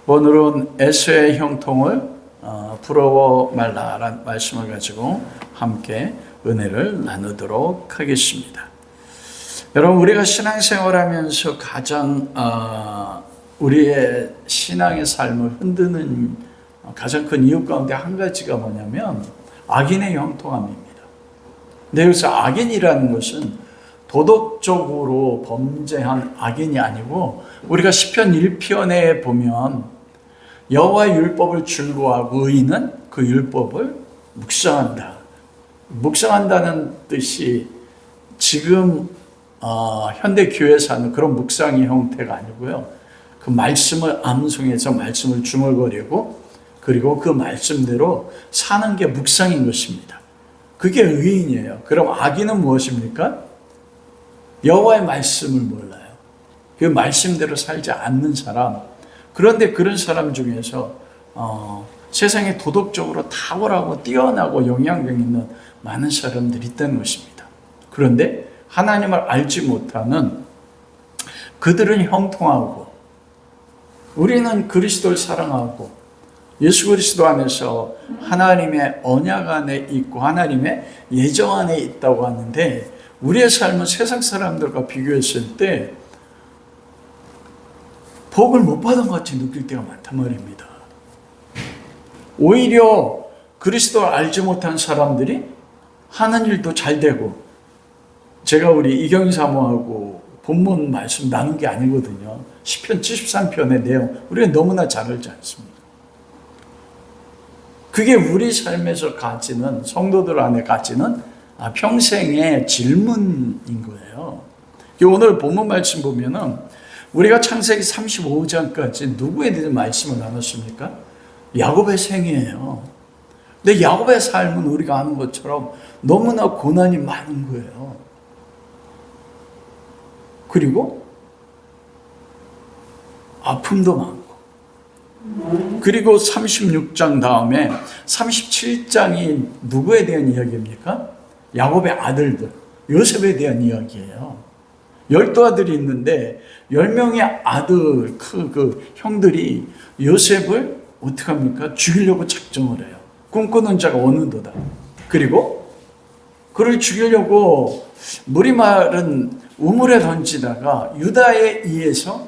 오늘은 에서의 형통을 부러워 말라라는 말씀을 가지고 함께 은혜를 나누도록 하겠습니다. 여러분, 우리가 신앙생활하면서 가장 우리의 신앙의 삶을 흔드는 가장 큰 이유 가운데 한 가지가 뭐냐면 악인의 형통함입니다. 근데 여기서 악인이라는 것은 도덕적으로 범죄한 악인이 아니고, 우리가 시편 1편에 보면 여호와의 율법을 즐거워하고 의인은 그 율법을 묵상한다. 묵상한다는 뜻이 지금 현대 교회에서 하는 그런 묵상의 형태가 아니고요. 그 말씀을 암송해서 말씀을 중얼거리고 그리고 그 말씀대로 사는 게 묵상인 것입니다. 그게 의인이에요. 그럼 악인은 무엇입니까? 여호와의 말씀을 몰라요. 그 말씀대로 살지 않는 사람. 그런데 그런 사람 중에서 세상에 도덕적으로 탁월하고 뛰어나고 영향력 있는 많은 사람들이 있다는 것입니다. 그런데 하나님을 알지 못하는 그들은 형통하고, 우리는 그리스도를 사랑하고 예수 그리스도 안에서 하나님의 언약 안에 있고 하나님의 예정 안에 있다고 하는데, 우리의 삶은 세상 사람들과 비교했을 때 복을 못 받은 것 같이 느낄 때가 많단 말입니다. 오히려 그리스도를 알지 못한 사람들이 하는 일도 잘 되고, 제가 우리 이경희 사모하고 본문 말씀 나눈 게 아니거든요. 시편 73편의 내용 우리가 너무나 잘 알지 않습니까? 그게 우리 삶에서 가지는, 성도들 안에 가지는 평생의 질문인 거예요. 오늘 본문 말씀 보면은 우리가 창세기 35장까지 누구에 대한 말씀을 나눴습니까? 야곱의 생애예요. 근데 야곱의 삶은 우리가 아는 것처럼 너무나 고난이 많은 거예요. 그리고 아픔도 많고, 그리고 36장 다음에 37장이 누구에 대한 이야기입니까? 야곱의 아들들, 요셉에 대한 이야기예요. 12아들이 있는데 10명의 아들 그 형들이 요셉을 어떻게 합니까? 죽이려고 작정을 해요. 꿈꾸는 자가 어느도다. 그리고 그를 죽이려고 물이 마른 우물에 던지다가 유다에 의해서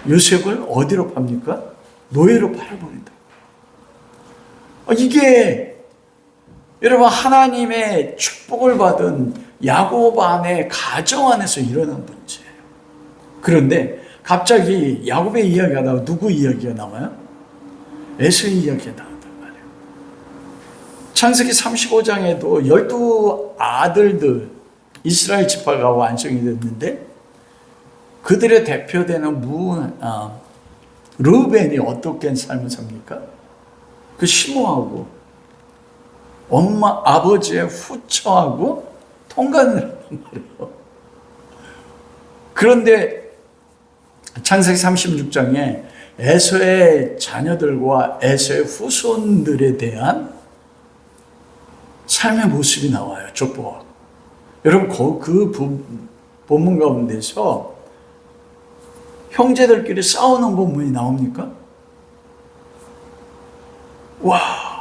요셉을 어디로 팝니까? 노예로 팔아버린다. 이게 여러분, 하나님의 축복을 받은 야곱 안의 가정 안에서 일어난 문제예요. 그런데 갑자기 야곱의 이야기가 나와요. 누구 이야기가 나와요? 에서의 이야기가 나온단 말이에요. 창세기 35장에도 12아들들 이스라엘 지파가 완성이 됐는데, 그들의 대표되는 르우벤이 어떻게 삶을 삽니까? 그 심오하고 엄마 아버지의 후처하고 통관을 한단 말이에요. 그런데 창세기 36장에 에서의 자녀들과 에서의 후손들에 대한 삶의 모습이 나와요. 족보가. 여러분, 그 본문 가운데서 형제들끼리 싸우는 본문이 나옵니까? 와,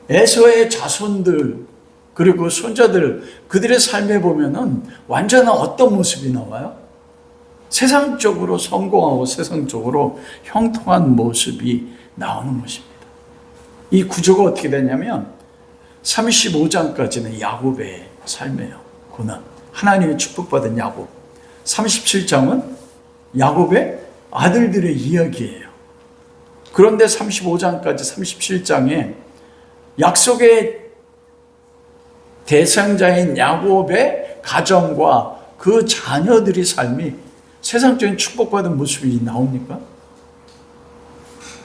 에서의 자손들 그리고 손자들, 그들의 삶에 보면은 완전한 어떤 모습이 나와요? 세상적으로 성공하고 세상적으로 형통한 모습이 나오는 모습입니다. 이 구조가 어떻게 되냐면 35장까지는 야곱의 삶이에요. 고난, 하나님의 축복받은 야곱. 37장은 야곱의 아들들의 이야기예요. 그런데 35장까지 37장에 약속의 대상자인 야곱의 가정과 그 자녀들의 삶이 세상적인 축복받은 모습이 나옵니까?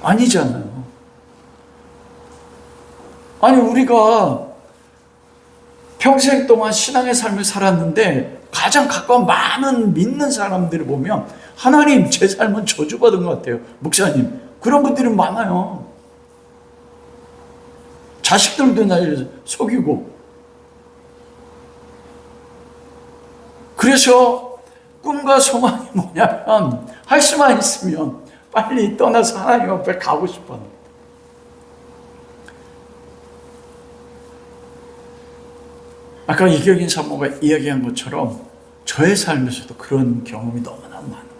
아니잖아요. 아니, 우리가 평생 동안 신앙의 삶을 살았는데 가장 가까운 많은 믿는 사람들을 보면 하나님, 제 삶은 저주받은 것 같아요. 목사님, 그런 분들이 많아요. 자식들도 날 속이고. 그래서 꿈과 소망이 뭐냐면 할 수만 있으면 빨리 떠나서 하나님 앞에 가고 싶어 합니다. 아까 이경인 사모가 이야기한 것처럼 저의 삶에서도 그런 경험이 너무나 많은 겁니다.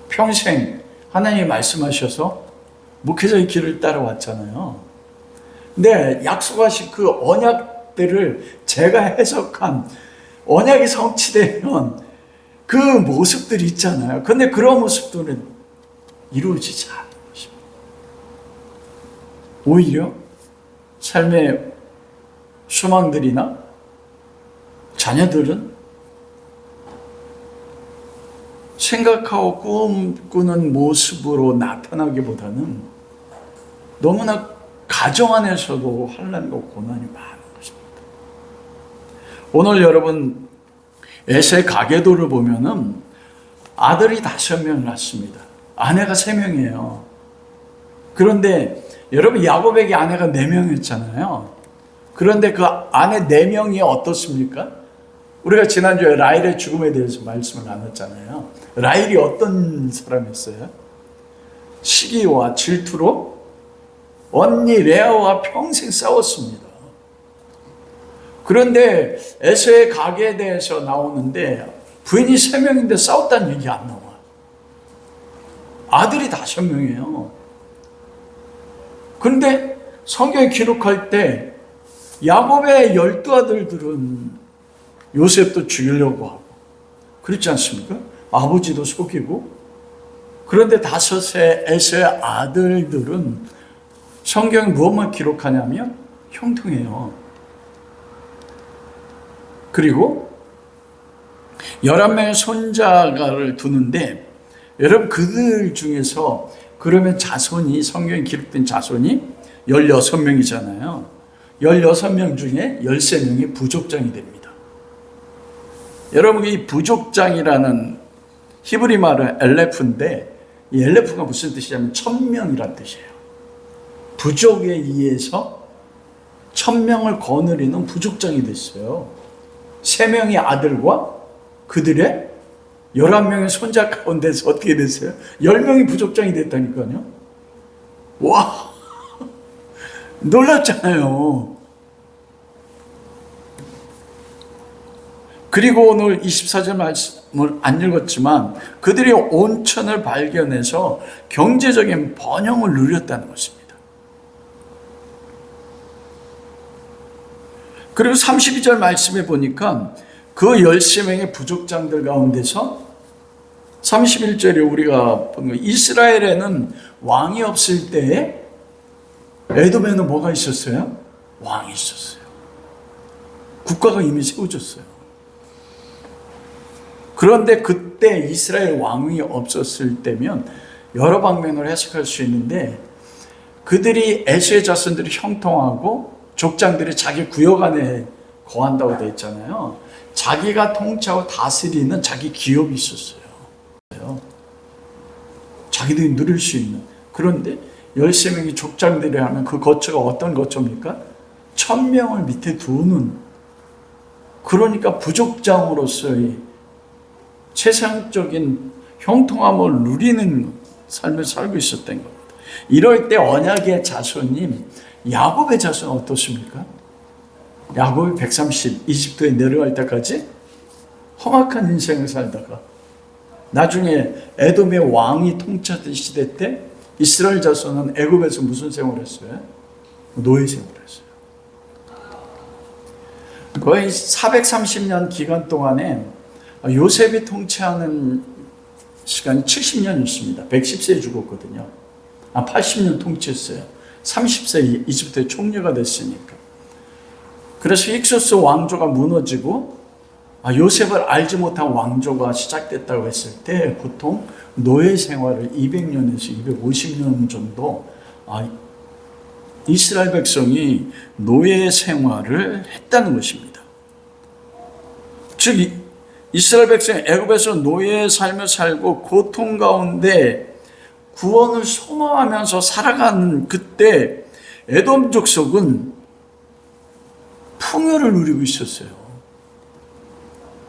평생 하나님이 말씀하셔서 목회자의 길을 따라왔잖아요. 근데 약속하신 그 언약들을 제가 해석한 언약이 성취되면 그 모습들이 있잖아요. 근데 그런 모습들은 이루어지지 않는 것입니다. 오히려 삶의 소망들이나 자녀들은 생각하고 꿈꾸는 모습으로 나타나기보다는 너무나 가정 안에서도 환난과 고난이 많은 것입니다. 오늘 여러분 에세 가계도를 보면은 아들이 5명 낳습니다. 아내가 3명이에요. 그런데 여러분 야곱에게 아내가 4명이었잖아요. 그런데 그 아내 4명이 어떻습니까? 우리가 지난주에 라헬의 죽음에 대해서 말씀을 나눴잖아요. 라헬이 어떤 사람이었어요? 시기와 질투로 언니 레아와 평생 싸웠습니다. 그런데 에서의 가계에 대해서 나오는데 부인이 3명인데 싸웠다는 얘기 안 나와요. 아들이 5명이에요. 그런데 성경에 기록할 때 야곱의 12아들들은 요셉도 죽이려고 하고 그렇지 않습니까? 아버지도 속이고. 그런데 5의 에서의 아들들은 성경이 무엇만 기록하냐면 형통해요. 그리고 11명의 손자를 두는데 여러분 그들 중에서 그러면 자손이 성경에 기록된 자손이 16명이잖아요. 16명 중에 13명이 부족장이 됩니다. 여러분 이 부족장이라는 히브리 말은 엘레프인데 이 엘레프가 무슨 뜻이냐면 1000명이란 뜻이에요. 부족에 의해서 1000명을 거느리는 부족장이 됐어요. 3명의 아들과 그들의 11명의 손자 가운데서 어떻게 됐어요? 10명이 부족장이 됐다니까요. 와, 놀랍잖아요. 그리고 오늘 24절 말씀을 안 읽었지만 그들이 온천을 발견해서 경제적인 번영을 누렸다는 것입니다. 그리고 32절 말씀에 보니까 그 13명의 부족장들 가운데서 31절에 우리가 본 거, 이스라엘에는 왕이 없을 때에 에돔에는 뭐가 있었어요? 왕이 있었어요. 국가가 이미 세워졌어요. 그런데 그때 이스라엘 왕이 없었을 때면 여러 방면으로 해석할 수 있는데 그들이 에서의 자손들이 형통하고 족장들이 자기 구역 안에 거한다고 되어 있잖아요. 자기가 통치하고 다스리는 자기 기업이 있었어요. 자기들이 누릴 수 있는. 그런데 13명이 족장들이 하면 그 거처가 어떤 거처입니까? 1000명을 밑에 두는, 그러니까 부족장으로서의 세상적인 형통함을 누리는 삶을 살고 있었던 겁니다. 이럴 때 언약의 자손인 야곱의 자손은 어떻습니까? 야곱이 130, 이집트에 내려갈 때까지 험악한 인생을 살다가 나중에 에돔의 왕이 통치하던 시대 때 이스라엘 자손은 애굽에서 무슨 생활을 했어요? 노예 생활을 했어요. 거의 430년 기간 동안에 요셉이 통치하는 시간이 70년이었습니다. 110세에 죽었거든요. 80년 통치했어요. 30세 이집트의 총리가 됐으니까. 그래서 힉소스 왕조가 무너지고 요셉을 알지 못한 왕조가 시작됐다고 했을 때 보통 노예 생활을 200년에서 250년 정도 이스라엘 백성이 노예 생활을 했다는 것입니다. 즉 이스라엘 백성이 애굽에서 노예의 삶을 살고 고통 가운데 구원을 소망하면서 살아가는 그때 에돔 족속은 풍요를 누리고 있었어요.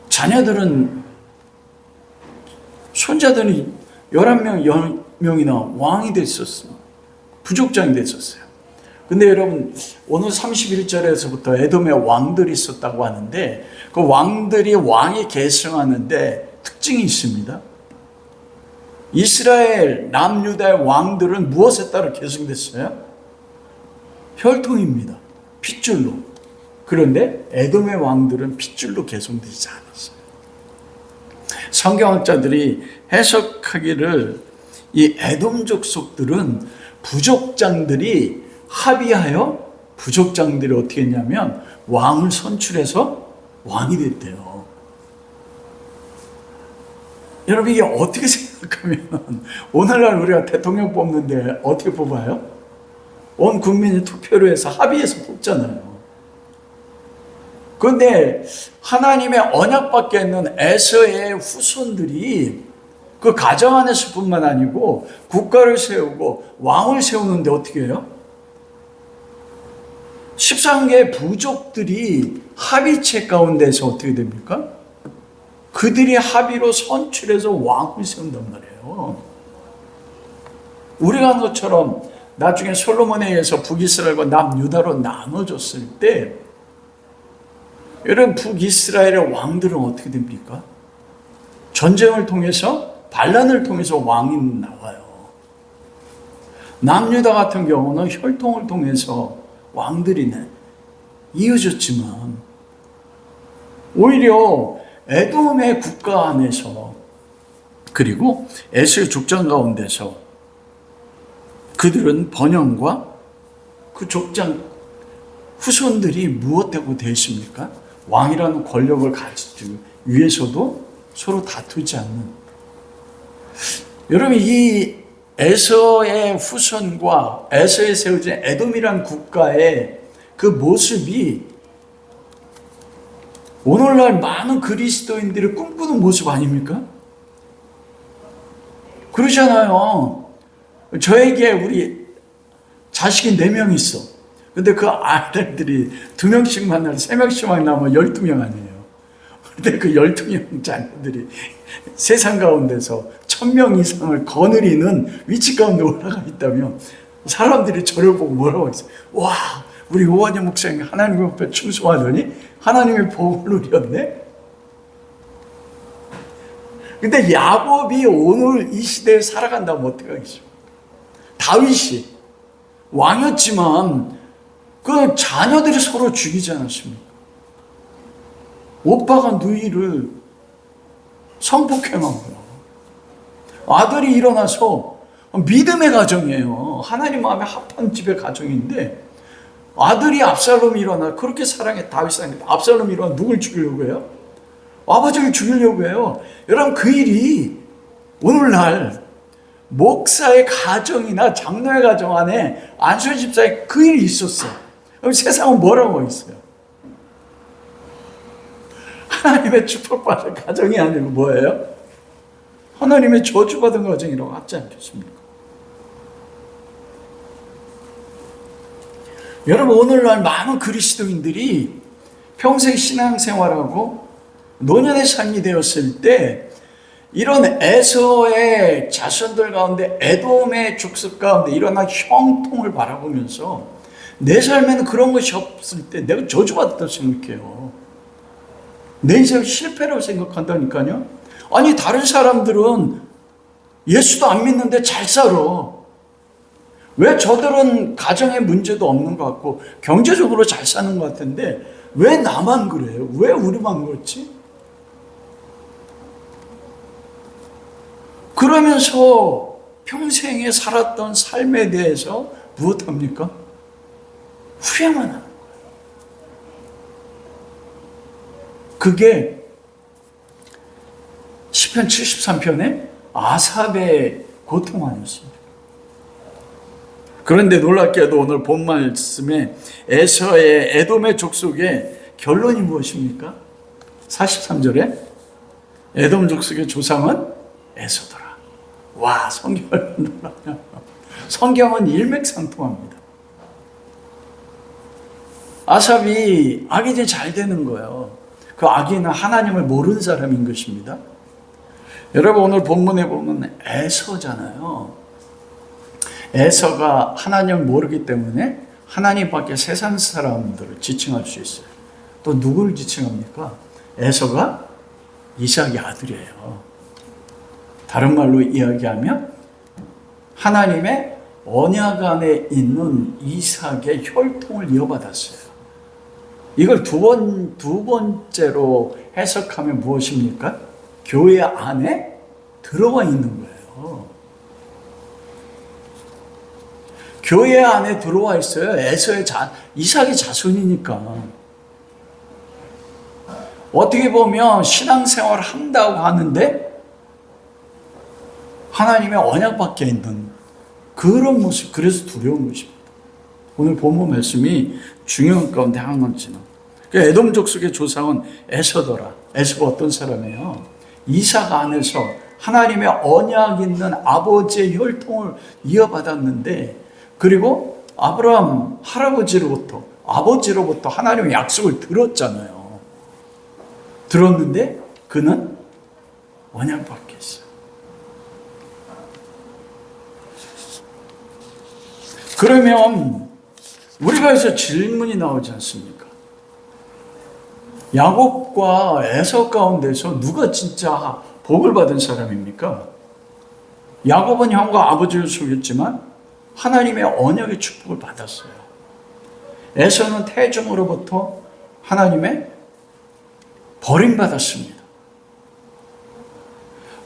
자녀들은, 손자들이 11명이나 왕이 됐었어요. 부족장이 됐었어요. 근데 여러분, 오늘 31절에서부터 에돔의 왕들이 있었다고 하는데, 그 왕들이 왕이 계승하는데 특징이 있습니다. 이스라엘 남유다의 왕들은 무엇에 따라 계승됐어요? 혈통입니다. 핏줄로. 그런데 에돔의 왕들은 핏줄로 계승되지 않았어요. 성경학자들이 해석하기를 이 에돔 족속들은 부족장들이 합의하여 부족장들이 어떻게 했냐면 왕을 선출해서 왕이 됐대요. 여러분, 이게 어떻게 생각하면 오늘날 우리가 대통령 뽑는데 어떻게 뽑아요? 온 국민이 투표로 해서 합의해서 뽑잖아요. 그런데 하나님의 언약 밖에 있는 에서의 후손들이 그 가정 안에서뿐만 아니고 국가를 세우고 왕을 세우는데 어떻게 해요? 13개의 부족들이 합의체 가운데서 어떻게 됩니까? 그들이 합의로 선출해서 왕을 세운단 말이에요. 우리가 한 것처럼 나중에 솔로몬에 의해서 북이스라엘과 남유다로 나눠졌을 때 여러분, 북이스라엘의 왕들은 어떻게 됩니까? 전쟁을 통해서, 반란을 통해서 왕이 나와요. 남유다 같은 경우는 혈통을 통해서 왕들이 이어졌지만 오히려 에돔의 국가 안에서 그리고 에서의 족장 가운데서 그들은 번영과 그 족장 후손들이 무엇되고 되십니까? 왕이라는 권력을 가지기 위해서도 서로 다투지 않는. 여러분, 이 에서의 후손과 에서에 세워진 에돔이라는 국가의 그 모습이 오늘날 많은 그리스도인들이 꿈꾸는 모습 아닙니까? 그러잖아요. 저에게 우리 자식이 4명 있어. 근데 그 아들들이 2명씩 만나서 3명씩 만나면 12명 아니에요. 근데 그 12명 자녀들이 세상 가운데서 1000명 이상을 거느리는 위치 가운데 올라가 있다면 사람들이 저를 보고 뭐라고 했어요? 와, 우리 오한영 목사님 하나님 옆에 충성하더니 하나님의 복을 누렸네? 근데 야곱이 오늘 이 시대에 살아간다면 어떻게 하겠습니까? 다윗이 왕이었지만 그 자녀들이 서로 죽이지 않았습니까? 오빠가 누이를 성폭행한 거예요. 아들이 일어나서 믿음의 가정이에요. 하나님 마음에 합한 집의 가정인데 아들이 압살롬이 일어나 그렇게 사랑해 다윗 사랑해 압살롬이 일어나 누굴 죽이려고 해요? 아버지를 죽이려고 해요. 여러분, 그 일이 오늘날 목사의 가정이나 장로의 가정 안에 안수현 집사에 그 일이 있었어요. 그럼 세상은 뭐라고 있어요? 하나님의 축복받은 가정이 아니고 뭐예요? 하나님의 저주받은 가정이라고 하지 않겠습니까? 여러분, 오늘날 많은 그리스도인들이 평생 신앙생활하고 노년의 삶이 되었을 때 이런 에서의 자손들 가운데 에돔의 족속 가운데 일어난 형통을 바라보면서 내 삶에는 그런 것이 없을 때 내가 저주받았다고 생각해요. 내 인생 실패라고 생각한다니까요. 아니, 다른 사람들은 예수도 안 믿는데 잘 살아. 왜 저들은 가정에 문제도 없는 것 같고 경제적으로 잘 사는 것 같은데 왜 나만 그래요? 왜 우리만 그렇지? 그러면서 평생에 살았던 삶에 대해서 무엇합니까? 후회만 하는 거예요. 그게 시편 73편에 아삽의 고통 아니었습니까? 그런데 놀랍게도 오늘 본 말씀에 에서의 에돔의 족속의 결론이 무엇입니까? 43절에 에돔 족속의 조상은 에서더라. 와, 성경을 놀라요. 성경은 일맥상통합니다. 아삽이 악이 잘 되는 거예요. 그 악인은 하나님을 모르는 사람인 것입니다. 여러분 오늘 본문에 보면 에서잖아요. 에서가 하나님을 모르기 때문에 하나님 밖에 세상 사람들을 지칭할 수 있어요. 또 누구를 지칭합니까? 에서가 이삭의 아들이에요. 다른 말로 이야기하면 하나님의 언약 안에 있는 이삭의 혈통을 이어받았어요. 이걸 두 번째로 해석하면 무엇입니까? 교회 안에 들어와 있는 거예요. 교회 안에 들어와 있어요. 이삭의 자손이니까. 어떻게 보면 신앙생활을 한다고 하는데 하나님의 언약 밖에 있는 그런 모습, 그래서 두려운 것입니다. 오늘 본문 말씀이 중요한 가운데 하나는 에돔 족속의 조상은 에서더라. 에서가 어떤 사람이에요? 이삭 안에서 하나님의 언약 있는 아버지의 혈통을 이어받았는데, 그리고 아브라함 아버지로부터 하나님의 약속을 들었잖아요. 들었는데 그는 언약 밖에 있어요. 그러면 우리가 여기서 질문이 나오지 않습니까? 야곱과 에서 가운데서 누가 진짜 복을 받은 사람입니까? 야곱은 형과 아버지를 속였지만 하나님의 언약의 축복을 받았어요. 에서는 태중으로부터 하나님의 버림받았습니다.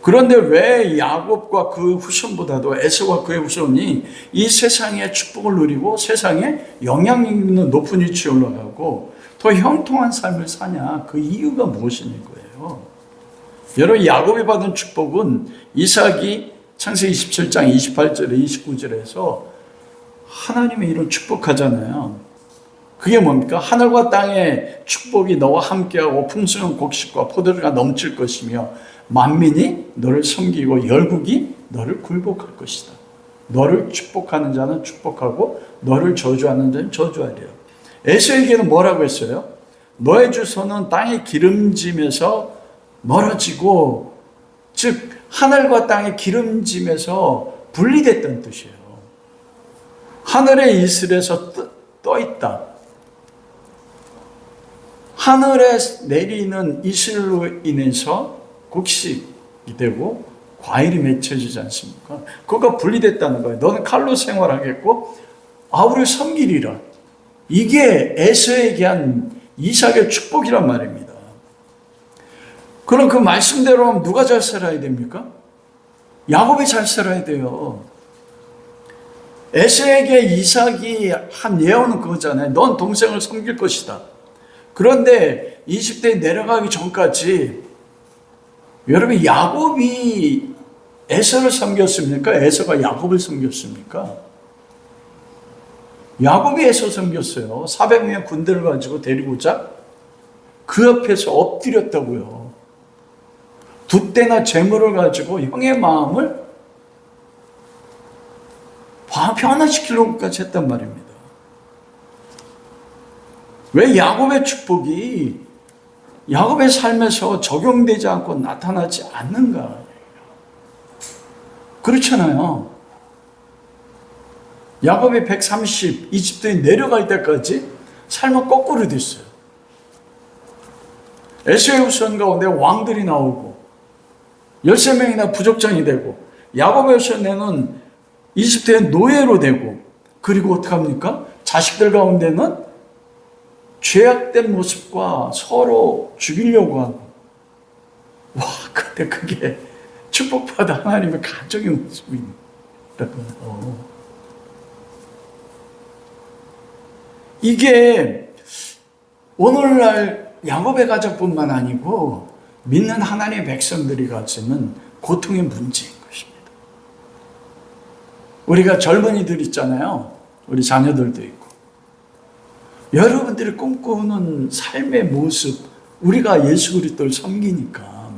그런데 왜 야곱과 그 후손보다도 에서와 그의 후손이 이 세상의 축복을 누리고 세상에 영향력 있는 높은 위치에 올라가고 더 형통한 삶을 사냐? 그 이유가 무엇인 거예요? 여러분, 야곱이 받은 축복은 이삭이 창세기 27장 28절에 29절에서 하나님의 이름 축복하잖아요. 그게 뭡니까? 하늘과 땅의 축복이 너와 함께하고 풍성한 곡식과 포도주가 넘칠 것이며 만민이 너를 섬기고 열국이 너를 굴복할 것이다. 너를 축복하는 자는 축복하고 너를 저주하는 자는 저주하리라. 에서에게는 뭐라고 했어요? 너의 주소는 땅의 기름짐에서 멀어지고, 즉 하늘과 땅의 기름짐에서 분리됐다는 뜻이에요. 하늘의 이슬에서 떠 있다. 하늘에 내리는 이슬로 인해서 곡식이 되고 과일이 맺혀지지 않습니까? 그거가 분리됐다는 거예요. 너는 칼로 생활하겠고 아우를 섬기리라. 이게 에서에게 한 이삭의 축복이란 말입니다. 그럼 그 말씀대로 누가 잘 살아야 됩니까? 야곱이 잘 살아야 돼요. 에서에게 이삭이 한 예언은 그거잖아요. 넌 동생을 섬길 것이다. 그런데 20대에 내려가기 전까지 여러분, 야곱이 에서를 섬겼습니까? 에서가 야곱을 섬겼습니까? 야곱이 에서 섬겼어요. 400명의 군대를 가지고 데리고자 그 앞에서 엎드렸다고요. 두 때나 재물을 가지고 형의 마음을 변화시키려고까지 했단 말입니다. 왜 야곱의 축복이 야곱의 삶에서 적용되지 않고 나타나지 않는가? 그렇잖아요. 야곱이 130, 이집트에 내려갈 때까지 삶은 거꾸로 됐어요. 에서의 후손 가운데 왕들이 나오고 13명이나 부족장이 되고, 야곱의 후손에는 이집트의 노예로 되고, 그리고 어떡합니까? 자식들 가운데는 죄악된 모습과 서로 죽이려고 하고. 와, 근데 그게 축복받아 하나님의 가정의 모습이라고요. 이게 오늘날 야곱의 가정뿐만 아니고 믿는 하나님의 백성들이 가지는 고통의 문제인 것입니다. 우리가 젊은이들 있잖아요. 우리 자녀들도 있고. 여러분들이 꿈꾸는 삶의 모습, 우리가 예수 그리스도를 섬기니까.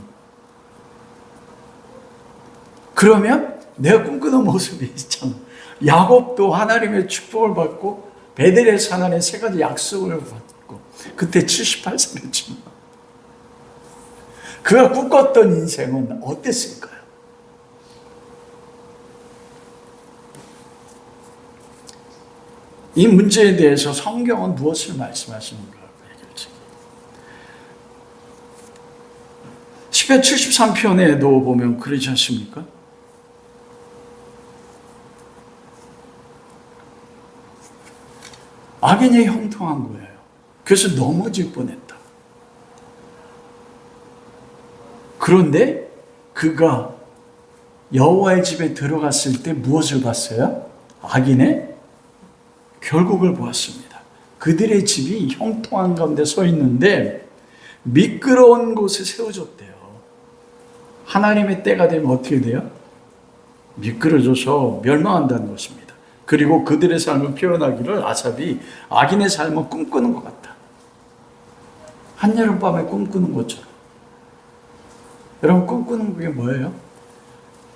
그러면 내가 꿈꾸는 모습이 있잖아. 야곱도 하나님의 축복을 받고 베델에서 하나님의 세 가지 약속을 받고 그때 78살이었지만 그가 꿈꿨던 인생은 어땠을까요? 이 문제에 대해서 성경은 무엇을 말씀하시는가? 시편 73편에도 보면 그러지 않습니까? 악인이 형통한 거예요. 그래서 넘어질 뻔했다. 그런데 그가 여호와의 집에 들어갔을 때 무엇을 봤어요? 악인의 결국을 보았습니다. 그들의 집이 형통한 가운데 서 있는데 미끄러운 곳에 세워졌대요. 하나님의 때가 되면 어떻게 돼요? 미끄러져서 멸망한다는 것입니다. 그리고 그들의 삶을 표현하기를 아삽이 악인의 삶을 꿈꾸는 것 같다. 한여름밤에 꿈꾸는 것처럼. 여러분 꿈꾸는 게 뭐예요?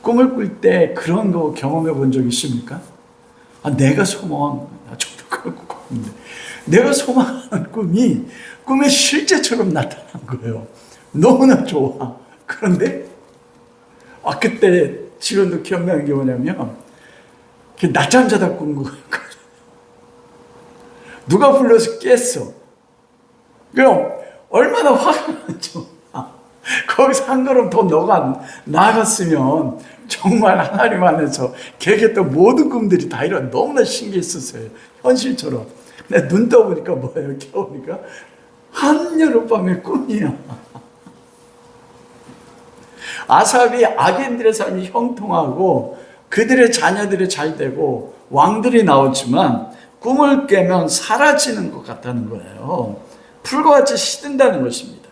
꿈을 꿀 때 그런 거 경험해 본 적 있습니까? 내가 소망한, 저도 그런 거 꿨는데 내가 소망하는 꿈이 꿈에 실제처럼 나타난 거예요. 너무나 좋아. 그런데 그때 지금도 기억나는 게 뭐냐면 낮잠 자다 꾼 거예요. 누가 불러서 깼어. 그럼 얼마나 화가 나죠. 거기서 한 걸음 더 나갔으면 정말 하나님 안에서 계획했던 모든 꿈들이 다 이런 너무나 신기했었어요. 현실처럼. 근데 눈 떠보니까 뭐예요? 깨우니까 한여름밤의 꿈이야. 아삽이 악인들의 삶이 형통하고 그들의 자녀들이 잘 되고 왕들이 나오지만 꿈을 깨면 사라지는 것 같다는 거예요. 풀과 같이 시든다는 것입니다.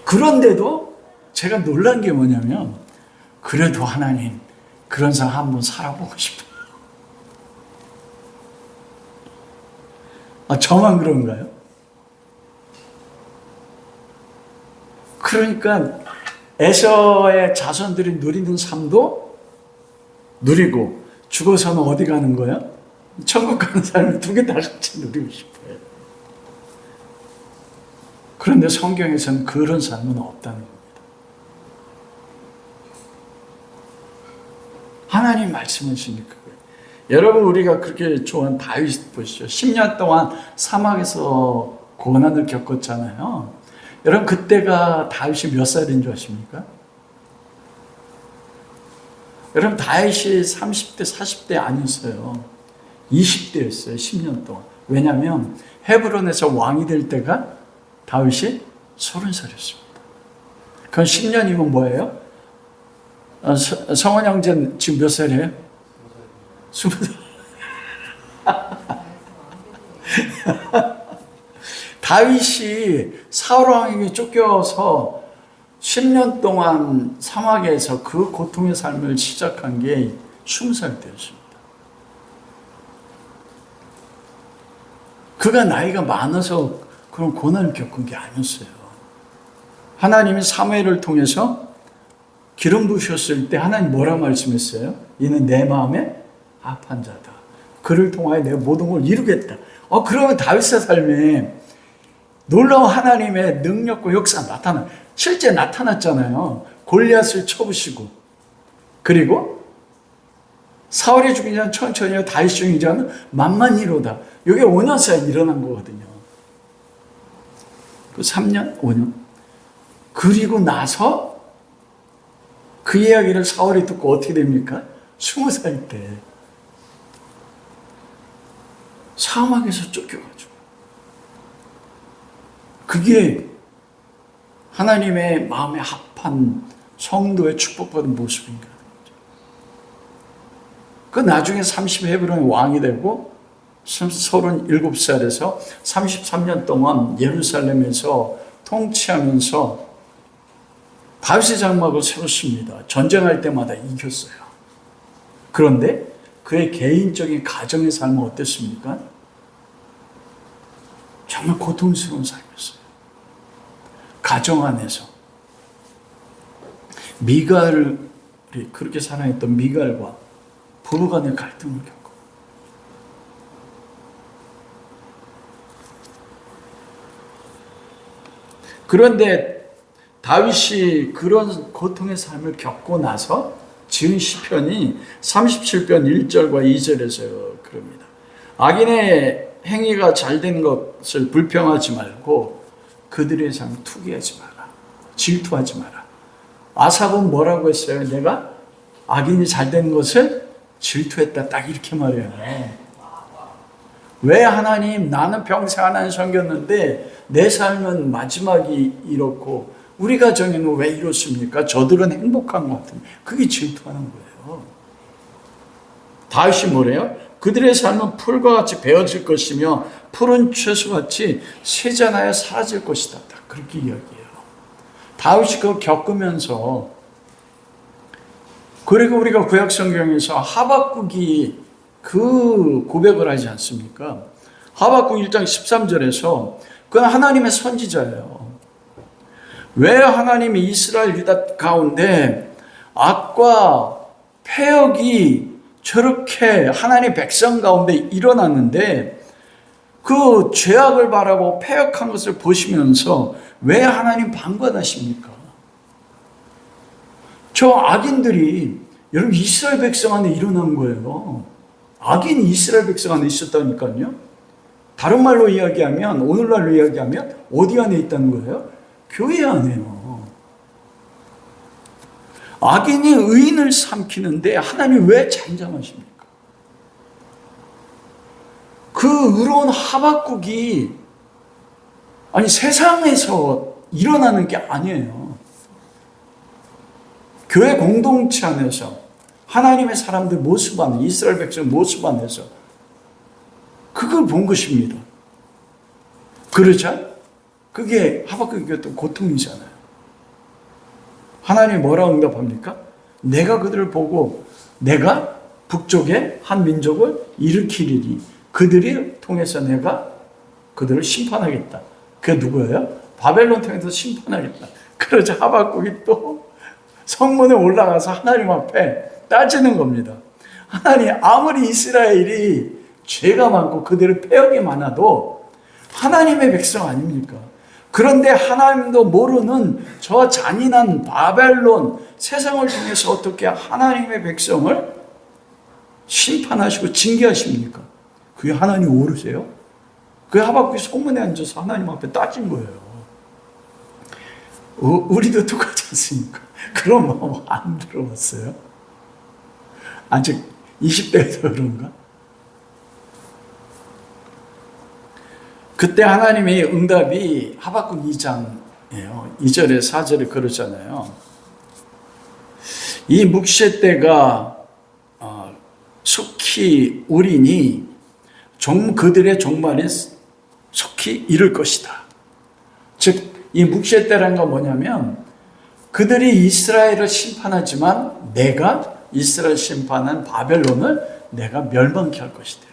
그런데도 제가 놀란 게 뭐냐면 그래도 하나님 그런 사람 한번 살아보고 싶어요. 저만 그런가요? 그러니까 에서의 자손들이 누리는 삶도 누리고 죽어서는 어디 가는 거야? 천국 가는 삶을 두 개 다 같이 누리고 싶어요. 그런데 성경에서는 그런 삶은 없다는 겁니다. 하나님 말씀하시니까 그래요. 여러분 우리가 그렇게 좋아하는 다윗 보시죠. 10년 동안 사막에서 고난을 겪었잖아요. 여러분 그때가 다윗이 몇 살인 줄 아십니까? 여러분 다윗이 30대 40대 아니었어요. 20대였어요. 10년 동안. 왜냐하면 헤브론에서 왕이 될 때가 다윗이 30살이었습니다. 그럼 10년이면 뭐예요? 성원 형제는 지금 몇 살이에요? 20살. 다윗이 사울 왕에게 쫓겨서 10년 동안 사막에서 그 고통의 삶을 시작한 게 20살 때였습니다. 그가 나이가 많아서 그런 고난을 겪은 게 아니었어요. 하나님이 사무엘을 통해서 기름 부으셨을 때 하나님 뭐라 말씀했어요? 이는 내 마음에 합한 자다. 그를 통하여 내가 모든 걸 이루겠다. 그러면 다윗의 삶에 놀라운 하나님의 능력과 역사가 실제 나타났잖아요. 골리앗을 쳐부시고 그리고 사울이 죽이지 않은 천천히요 다윗이 죽이지 않은 만만히로다. 이게 5년 사이에 일어난 거거든요. 그 3년, 5년. 그리고 나서 그 이야기를 사울이 듣고 어떻게 됩니까? 20살 때 사막에서 쫓겨가지고 그게 하나님의 마음에 합한 성도의 축복받은 모습인가. 그 나중에 30헤브론의 왕이 되고 37살에서 33년 동안 예루살렘에서 통치하면서 다윗의 장막을 세웠습니다. 전쟁할 때마다 이겼어요. 그런데 그의 개인적인 가정의 삶은 어땠습니까? 정말 고통스러운 삶이었어요. 가정 안에서 미갈이 그렇게 사랑했던 미갈과 부부간의 갈등을 겪고 그런데 다윗이 그런 고통의 삶을 겪고 나서 지은 시편이 37편 1절과 2절에서 그럽니다. 악인의 행위가 잘된 것을 불평하지 말고 그들의 삶을 투기하지 마라. 질투하지 마라. 아삽은 뭐라고 했어요? 내가 악인이 잘된 것을 질투했다. 딱 이렇게 말해요. 왜 하나님, 나는 평생 하나님 섬겼는데 내 삶은 마지막이 이렇고 우리 가정에는 왜 이렇습니까? 저들은 행복한 것 같은데. 그게 질투하는 거예요. 다윗이 뭐래요? 그들의 삶은 풀과 같이 베어질 것이며 푸른 채소같이 세잔하여 사라질 것이다. 딱 그렇게 이야기해요. 다윗이 그거 겪으면서, 그리고 우리가 구약성경에서 하박국이 그 고백을 하지 않습니까? 하박국 1장 13절에서 그건 하나님의 선지자예요. 왜 하나님이 이스라엘 유다 가운데 악과 패역이 저렇게 하나님의 백성 가운데 일어났는데 그 죄악을 바라고 패역한 것을 보시면서 왜 하나님 방관하십니까? 저 악인들이 여러분 이스라엘 백성 안에 일어난 거예요. 악인이 이스라엘 백성 안에 있었다니까요. 다른 말로 이야기하면, 오늘날로 이야기하면 어디 안에 있다는 거예요? 교회 안에요. 악인이 의인을 삼키는데 하나님 왜 잠잠하십니까? 그 의로운 하박국이 아니 세상에서 일어나는 게 아니에요. 교회 공동체 안에서 하나님의 사람들 모습 안에, 이스라엘 백성 모습 안에서 그걸 본 것입니다. 그러자 그게 하박국의 어떤 고통이잖아요. 하나님이 뭐라고 응답합니까? 내가 그들을 보고 내가 북쪽에 한 민족을 일으키리니 그들을 통해서 내가 그들을 심판하겠다. 그게 누구예요? 바벨론 통해서 심판하겠다. 그러자 하박국이 또 성문에 올라가서 하나님 앞에 따지는 겁니다. 하나님, 아무리 이스라엘이 죄가 많고 그들의 패역이 많아도 하나님의 백성 아닙니까? 그런데 하나님도 모르는 저 잔인한 바벨론 세상을 통해서 어떻게 하나님의 백성을 심판하시고 징계하십니까? 그게 하나님 모르세요? 그 하박국이 성문에 앉아서 하나님 앞에 따진 거예요. 우리도 똑같지 않습니까? 그런 마음 안 들어봤어요? 아직 20대에서 그런가? 그때 하나님의 응답이 하박국 2장이에요. 2절에 4절에 그러잖아요. 이 묵시 때가 속히 오리니 그들의 종말이 속히 이를 것이다. 즉 이 묵시 때라는 건 뭐냐면 그들이 이스라엘을 심판하지만 내가 이스라엘 심판한 바벨론을 내가 멸망케 할 것이다.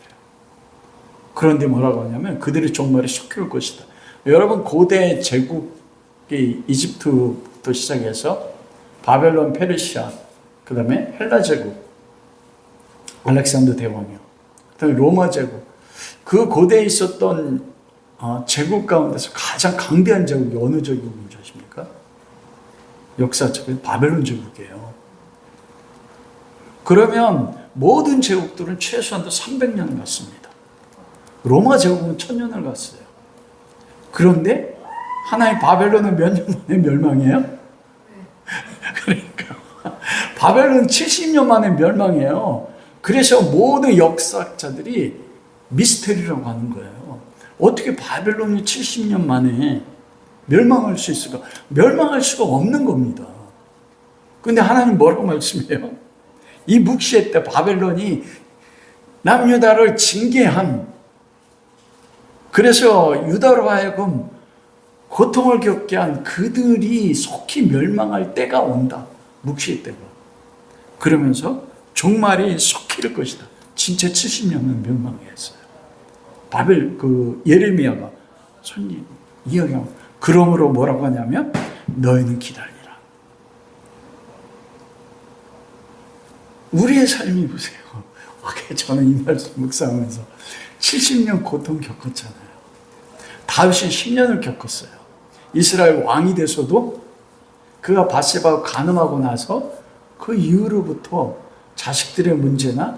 그런데 뭐라고 하냐면 그들의 종말이 속히 올 것이다. 여러분 고대 제국이 이집트부터 시작해서 바벨론, 페르시아, 그 다음에 헬라 제국, 알렉산더 대왕이요. 그 다음에 로마 제국. 그 고대에 있었던 제국 가운데서 가장 강대한 제국이 어느 제국인지 아십니까? 역사적으로 바벨론 제국이에요. 그러면 모든 제국들은 최소한도 300년을 갔습니다. 로마 제국은 1000년을 갔어요. 그런데 하나의 바벨론은 몇 년 만에 멸망해요? 그러니까 바벨론은 70년 만에 멸망해요. 그래서 모든 역사학자들이 미스테리라고 하는 거예요. 어떻게 바벨론이 70년 만에 멸망할 수 있을까? 멸망할 수가 없는 겁니다. 그런데 하나님 뭐라고 말씀해요? 이 묵시에 때 바벨론이 남유다를 징계한, 그래서 유다로 하여금 고통을 겪게 한 그들이 속히 멸망할 때가 온다. 묵시의 때가. 그러면서 종말이 속히 이를 것이다. 진짜 70년은 멸망했어요. 예레미야가 선지 이야기하고, 그러므로 뭐라고 하냐면 너희는 기다리라. 우리의 삶이 보세요. 저는 이 말씀 묵상하면서 70년 고통 겪었잖아요. 다윗이 10년을 겪었어요. 이스라엘 왕이 돼서도 그가 바세바와 간음하고 나서 그 이후로부터 자식들의 문제나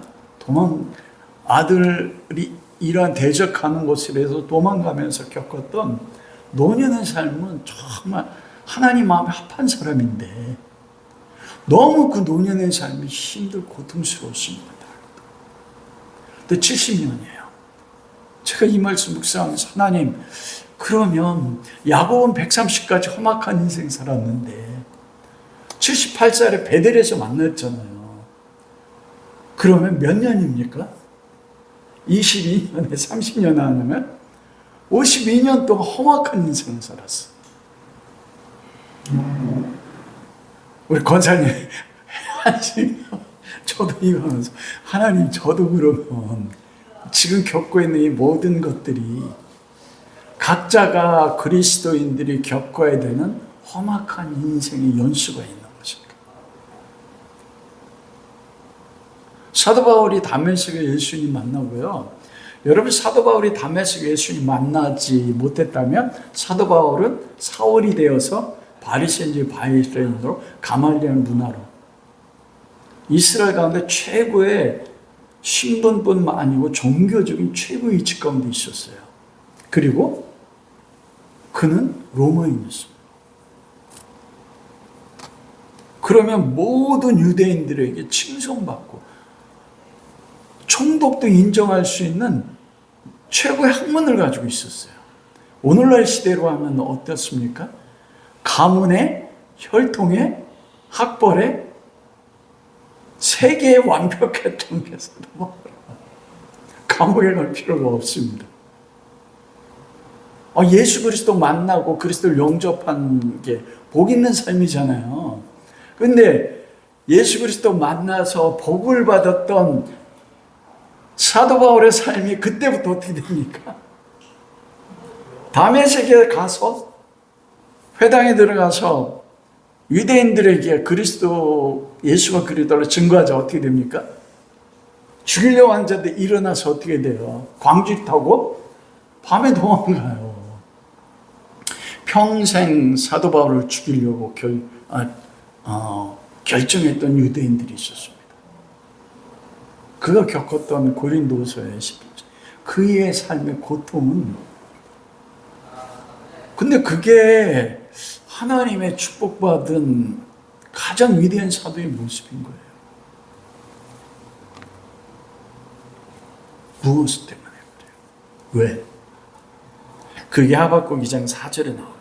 아들이 이러한 대적하는 곳에서 도망가면서 겪었던 노년의 삶은 정말 하나님 마음에 합한 사람인데 너무 그 노년의 삶이 힘들고 고통스러웠습니다. 근데 70년이에요. 제가 이 말씀 묵상하면서 하나님, 그러면 야곱은 130까지 험악한 인생 살았는데 78살에 베델에서 만났잖아요. 그러면 몇 년입니까? 22년에 30년 하면 52년 동안 험악한 인생을 살았어. 우리 권사님 저도 이거 하면서 하나님, 저도 그러면 지금 겪고 있는 이 모든 것들이 각자가 그리스도인들이 겪어야 되는 험악한 인생의 연수가 있는 것입니까? 사도 바울이 다메섹에 예수님 만나고요. 여러분, 사도 바울이 다메섹에 예수님 만나지 못했다면 사도 바울은 사울이 되어서 바리새인지 바리새인으로 가말리엘 문화로 이스라엘 가운데 최고의 신분뿐만 아니고 종교적인 최고의 위치 가운데 있었어요. 그리고 그는 로마인이었습니다. 그러면 모든 유대인들에게 칭송받고 총독도 인정할 수 있는 최고의 학문을 가지고 있었어요. 오늘날 시대로 하면 어떻습니까? 가문에, 혈통에, 학벌에 세계에 완벽했던 게 사도 바울. 감옥에 갈 필요가 없습니다. 예수 그리스도 만나고 그리스도를 영접한 게 복 있는 삶이잖아요. 근데 예수 그리스도 만나서 복을 받았던 사도 바울의 삶이 그때부터 어떻게 됩니까? 다메섹에 가서 회당에 들어가서 유대인들에게 그리스도, 예수가 그리스도를 증거하자. 어떻게 됩니까? 죽이려고 한 자들 일어나서 어떻게 돼요? 광주리 타고 밤에 도망가요. 평생 사도 바울을 죽이려고 결정했던 유대인들이 있었습니다. 그가 겪었던 고린도서의 11절, 그의 삶의 고통은, 근데 그게 하나님의 축복받은 가장 위대한 사도의 모습인 거예요. 무엇 때문에 그래요? 왜? 그게 하박국 2장 4절에 나옵니다.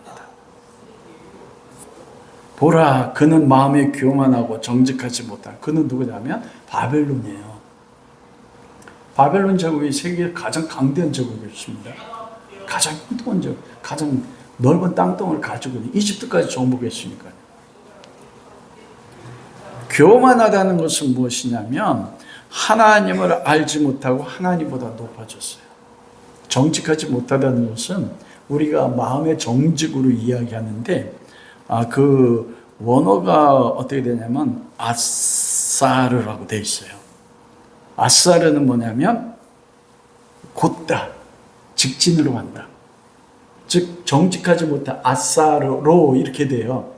보라, 그는 마음에 교만하고 정직하지 못한, 그는 누구냐면 바벨론이에요. 바벨론 제국이 세계의 가장 강대한 제국이었습니다. 가장 힘든 제국, 가장 넓은 땅덩을 가지고 있는, 이집트까지 정복했으니까요. 교만하다는 것은 무엇이냐면 하나님을 알지 못하고 하나님보다 높아졌어요. 정직하지 못하다는 것은 우리가 마음의 정직으로 이야기하는데, 그 원어가 어떻게 되냐면 아사르라고 되어 있어요. 아사르는 뭐냐면 곧다, 직진으로 간다. 즉 정직하지 못한 아사르로 이렇게 돼요.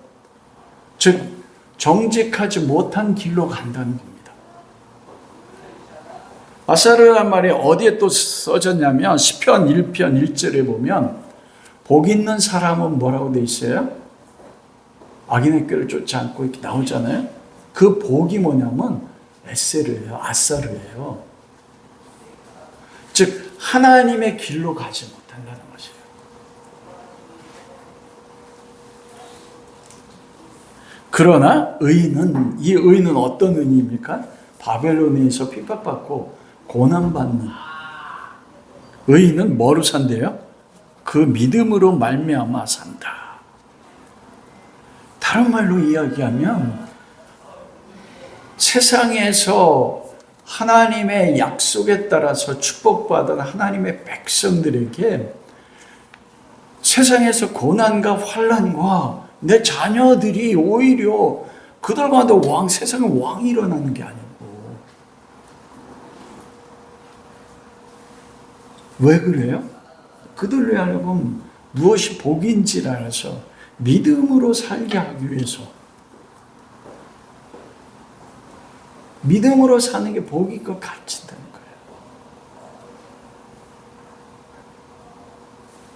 즉 정직하지 못한 길로 간다는 겁니다. 아사르란 말이 어디에 또 써졌냐면 시편 1편 1절에 보면 복 있는 사람은 뭐라고 돼 있어요? 악인의 꾀를 쫓지 않고 이렇게 나오잖아요. 그 복이 뭐냐면 에세르예요. 아사르예요. 즉 하나님의 길로 가지 못한다는 것이에요. 그러나 이 의인은 어떤 의인입니까? 바벨론에서 핍박받고 고난받는 의인은 뭐로 산대요? 그 믿음으로 말미암아 산다. 다른 말로 이야기하면 세상에서 하나님의 약속에 따라서 축복받은 하나님의 백성들에게 세상에서 고난과 환난과 내 자녀들이 오히려 그들 가운데 세상에 왕이 일어나는 게 아니고, 왜 그래요? 그들로 하여금 무엇이 복인지를 알아서 믿음으로 살게 하기 위해서, 믿음으로 사는 게 복이고 가르친다는 거예요.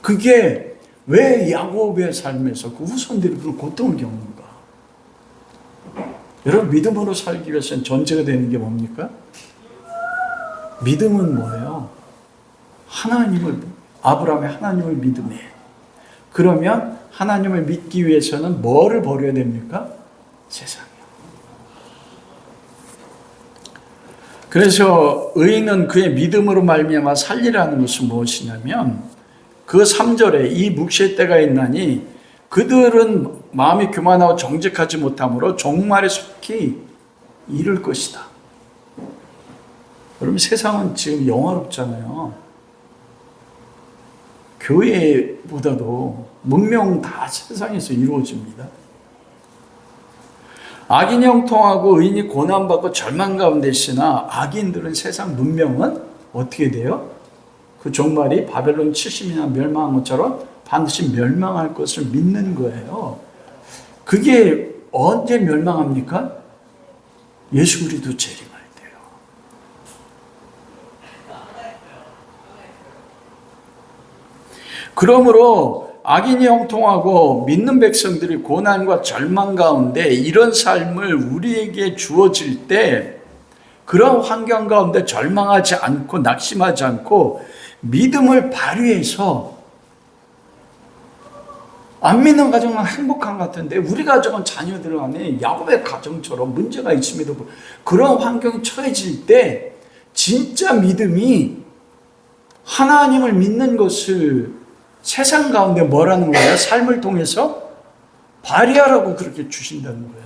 그게 왜 야곱의 삶에서 그 후손들이 그런 고통을 겪는가? 여러분, 믿음으로 살기 위해서는 전제가 되는 게 뭡니까? 믿음은 뭐예요? 아브라함의 하나님을 믿음에. 그러면 하나님을 믿기 위해서는 뭐를 버려야 됩니까? 세상이요. 그래서 의인은 그의 믿음으로 말미암아 살리라는 것은 무엇이냐면, 그 3절에 이 묵시의 때가 있나니 그들은 마음이 교만하고 정직하지 못함으로 종말에 속히 이를 것이다. 여러분, 세상은 지금 영화롭잖아요. 교회보다도 문명 다 세상에서 이루어집니다. 악인이 형통하고 의인이 고난받고 절망 가운데 있으나 악인들은 세상 문명은 어떻게 돼요? 그 종말이 바벨론 70년 멸망한 것처럼 반드시 멸망할 것을 믿는 거예요. 그게 언제 멸망합니까? 예수 그리스도 재림할 때요. 그러므로 악인이 형통하고 믿는 백성들이 고난과 절망 가운데 이런 삶을 우리에게 주어질 때, 그런 환경 가운데 절망하지 않고 낙심하지 않고 믿음을 발휘해서, 안 믿는 가정은 행복한 것 같은데 우리 가정은 자녀들 안에 야곱의 가정처럼 문제가 있음에도 그런 환경이 처해질 때 진짜 믿음이 하나님을 믿는 것을 세상 가운데 뭐라는 거예요? 삶을 통해서 발휘하라고 그렇게 주신다는 거예요.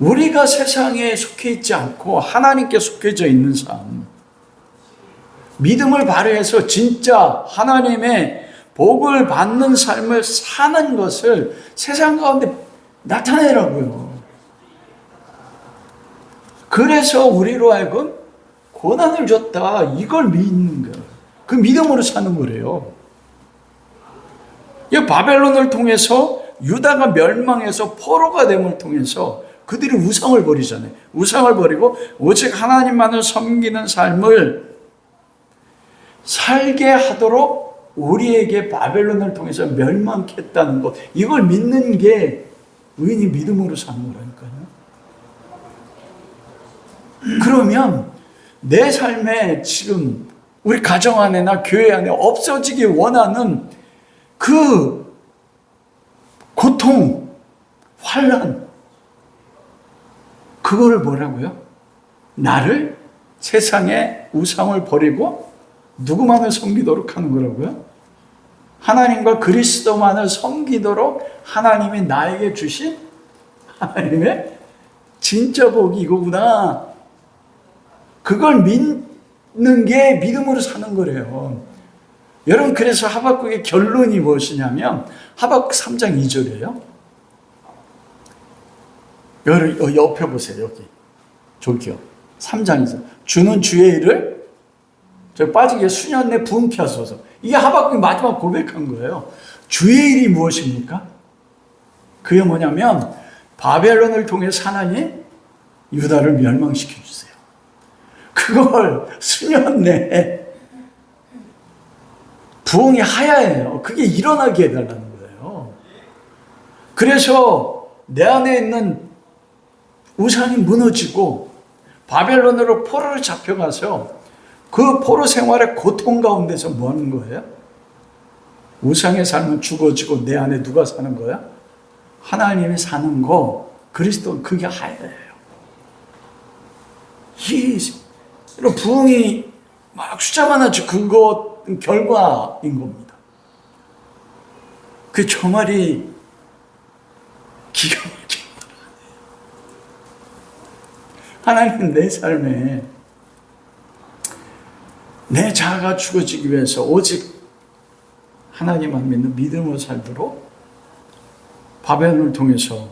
우리가 세상에 속해 있지 않고 하나님께 속해져 있는 삶, 믿음을 발휘해서 진짜 하나님의 복을 받는 삶을 사는 것을 세상 가운데 나타내라고요. 그래서 우리로 하여금 고난을 줬다, 이걸 믿는 거예요. 그 믿음으로 사는 거래요. 이 바벨론을 통해서 유다가 멸망해서 포로가 됨을 통해서 그들이 우상을 버리잖아요. 우상을 버리고 오직 하나님만을 섬기는 삶을 살게 하도록 우리에게 바벨론을 통해서 멸망했다는 것, 이걸 믿는 게 의인이 믿음으로 사는 거라니까요. 그러면 내 삶에 지금 우리 가정 안에나 교회 안에 없어지기 원하는 그 고통, 환난, 그거를 뭐라고요? 나를 세상의 우상을 버리고 누구만을 섬기도록 하는 거라고요? 하나님과 그리스도만을 섬기도록 하나님이 나에게 주신 하나님의 진짜 복이 이거구나. 그걸 믿는 게 믿음으로 사는 거래요. 여러분, 그래서 하박국의 결론이 무엇이냐면 하박국 3장 2절이에요. 옆에 보세요. 여기. 저기요. 3장 2절. 주는 주의 일을 저 빠지게 수년 내 부흥케 하소서. 이게 하박국이 마지막 고백한 거예요. 주의 일이 무엇입니까? 그게 뭐냐면 바벨론을 통해서 하나님 유다를 멸망시켜 주세요. 그걸 수년 내에 부흥이 하야해요. 그게 일어나게 해달라는 거예요. 그래서 내 안에 있는 우상이 무너지고 바벨론으로 포로를 잡혀가서 그 포로 생활의 고통 가운데서 뭐 하는 거예요? 우상의 삶은 죽어지고 내 안에 누가 사는 거야? 하나님이 사는 거, 그리스도, 그게 하야예요. 이 부흥이 막 숫자 많아지 그것 결과인 겁니다. 그 저 말이 기가 막힌 하나님은 내 삶에 내 자아가 죽어지기 위해서 오직 하나님만 믿는 믿음으로 살도록 바벨론을 통해서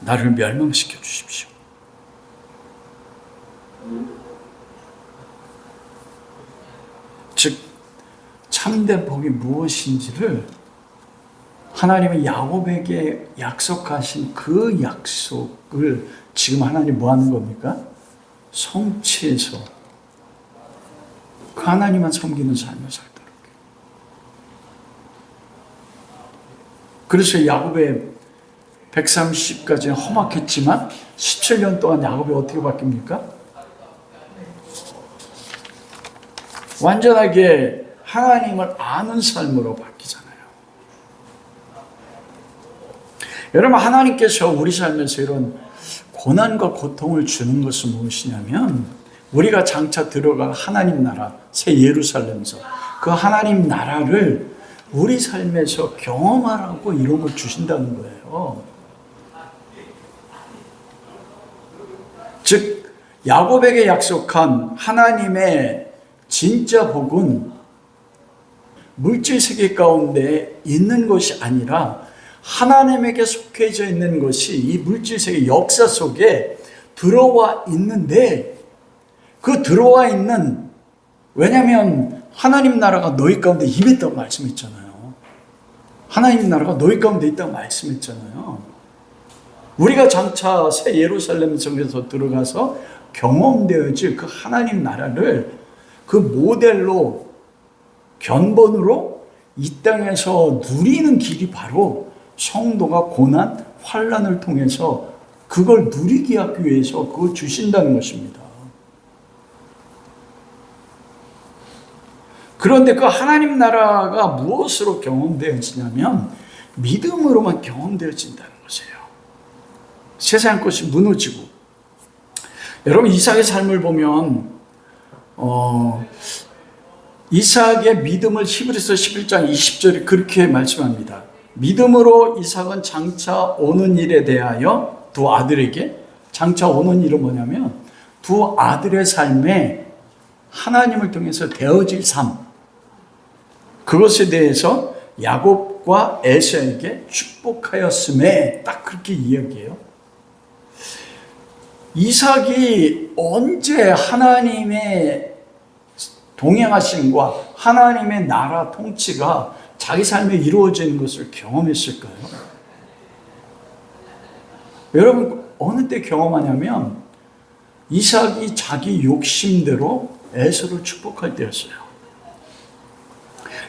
나를 멸망시켜 주십시오. 즉 참된 복이 무엇인지를 하나님의 야곱에게 약속하신 그 약속을 지금 하나님 뭐 하는 겁니까? 성취해서 그 하나님만 섬기는 삶을 살도록. 그래서 야곱의 130까지는 험악했지만 17년 동안 야곱이 어떻게 바뀝니까? 완전하게 하나님을 아는 삶으로 바뀌잖아요. 여러분, 하나님께서 우리 삶에서 이런 고난과 고통을 주는 것은 무엇이냐면 우리가 장차 들어갈 하나님 나라, 새 예루살렘에서 그 하나님 나라를 우리 삶에서 경험하라고 이런 걸 주신다는 거예요. 즉 야곱에게 약속한 하나님의 진짜 복은 물질 세계 가운데 있는 것이 아니라 하나님에게 속해져 있는 것이 이 물질 세계 역사 속에 들어와 있는데, 그 들어와 있는, 왜냐하면 하나님 나라가 너희 가운데 임했다고 말씀했잖아요. 하나님 나라가 너희 가운데 있다고 말씀했잖아요. 우리가 장차 새 예루살렘 성에서 들어가서 경험되어질 그 하나님 나라를 그 모델로, 견본으로 이 땅에서 누리는 길이 바로 성도가 고난, 환난을 통해서 그걸 누리게 하기 위해서 그걸 주신다는 것입니다. 그런데 그 하나님 나라가 무엇으로 경험되어지냐면 믿음으로만 경험되어진다는 것이에요. 세상 것이 무너지고, 여러분 이삭의 삶을 보면 이삭의 믿음을 히브리서 11장 20절에 그렇게 말씀합니다. 믿음으로 이삭은 장차 오는 일에 대하여 두 아들에게, 장차 오는 일은 뭐냐면 두 아들의 삶에 하나님을 통해서 되어질 삶, 그것에 대해서 야곱과 에서에게 축복하였음에 딱 그렇게 이야기해요. 이삭이 언제 하나님의 동행하심과 하나님의 나라 통치가 자기 삶에 이루어지는 것을 경험했을까요? 여러분 어느 때 경험하냐면 이삭이 자기 욕심대로 에서를 축복할 때였어요.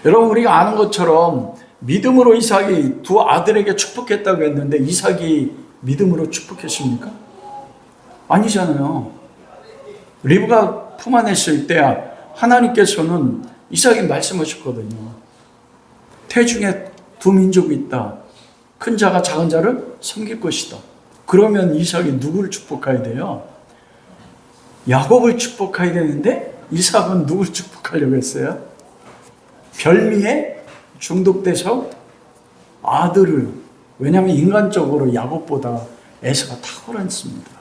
여러분 우리가 아는 것처럼 믿음으로 이삭이 두 아들에게 축복했다고 했는데 이삭이 믿음으로 축복했습니까? 아니잖아요. 리브가 품 안에 있을 때 하나님께서는 이삭이 말씀하셨거든요. 태중에 두 민족이 있다. 큰 자가 작은 자를 섬길 것이다. 그러면 이삭이 누구를 축복해야 돼요? 야곱을 축복해야 되는데 이삭은 누구를 축복하려고 했어요? 별미에 중독돼서 아들을, 왜냐하면 인간적으로 야곱보다 에서가 탁월했습니다.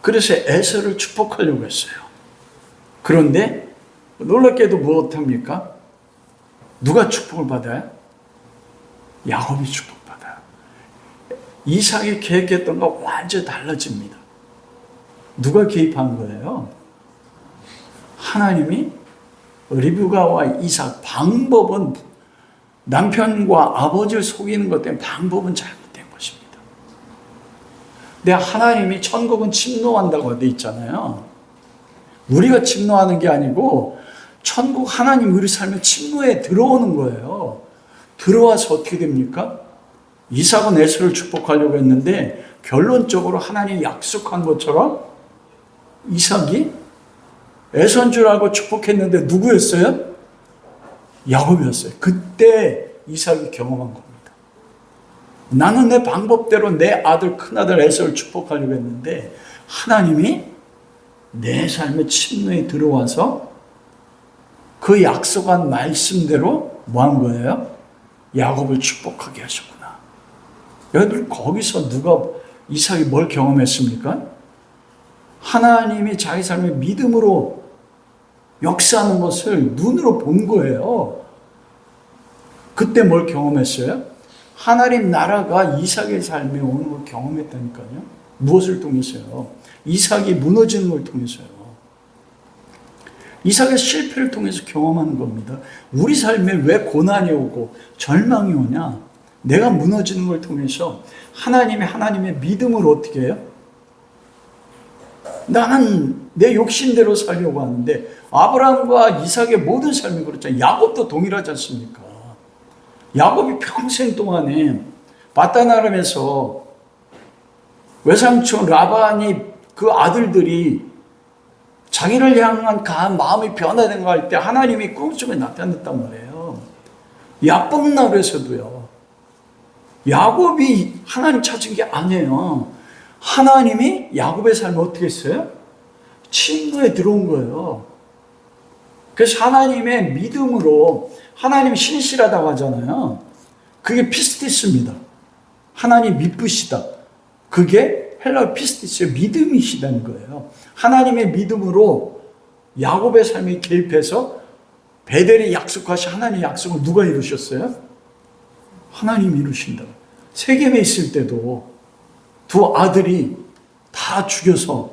그래서 에서를 축복하려고 했어요. 그런데 놀랍게도 무엇합니까? 누가 축복을 받아요? 야곱이 축복받아요. 이삭이 계획했던 것과 완전히 달라집니다. 누가 개입한 거예요? 하나님이 리브가와 이삭, 방법은 남편과 아버지를 속이는 것 때문에 방법은 잘못된 것입니다. 근데 하나님이 천국은 침노한다고 되어 있잖아요. 우리가 침노하는 게 아니고 천국 하나님 우리 삶에 침노에 들어오는 거예요. 들어와서 어떻게 됩니까? 이삭은 에서를 축복하려고 했는데 결론적으로 하나님이 약속한 것처럼 이삭이 에서인 줄 알고 축복했는데 누구였어요? 야곱이었어요. 그때 이삭이 경험한 겁니다. 나는 내 방법대로 내 아들, 큰아들 에서를 축복하려고 했는데 하나님이 내 삶의 침노에 들어와서 그 약속한 말씀대로 뭐 한 거예요? 야곱을 축복하게 하셨구나. 여러분 거기서 누가 이삭이 뭘 경험했습니까? 하나님이 자기 삶의 믿음으로 역사하는 것을 눈으로 본 거예요. 그때 뭘 경험했어요? 하나님 나라가 이삭의 삶에 오는 걸 경험했다니까요. 무엇을 통해서요? 이삭이 무너지는 걸 통해서요. 이삭의 실패를 통해서 경험하는 겁니다. 우리 삶에 왜 고난이 오고 절망이 오냐? 내가 무너지는 걸 통해서 하나님의 믿음을 어떻게 해요? 나는 내 욕심대로 살려고 하는데 아브라함과 이삭의 모든 삶이 그렇잖아요. 야곱도 동일하지 않습니까? 야곱이 평생 동안에 바다나람에서 외삼촌 라반이 그 아들들이 자기를 향한 강한 마음이 변화된 거 할 때 하나님이 꿈속에 나타났단 말이에요. 야복나루에서도요. 야곱이 하나님 찾은 게 아니에요. 하나님이 야곱의 삶을 어떻게 했어요? 침노에 들어온 거예요. 그래서 하나님의 믿음으로 하나님이 신실하다고 하잖아요. 그게 피스티스입니다. 하나님 믿으시다. 그게 헬라어 피스티스의 믿음이시다는 거예요. 하나님의 믿음으로 야곱의 삶에 개입해서 베델이 약속하신 하나님의 약속을 누가 이루셨어요? 하나님이 이루신다. 세겜에 있을 때도 두 아들이 다 죽여서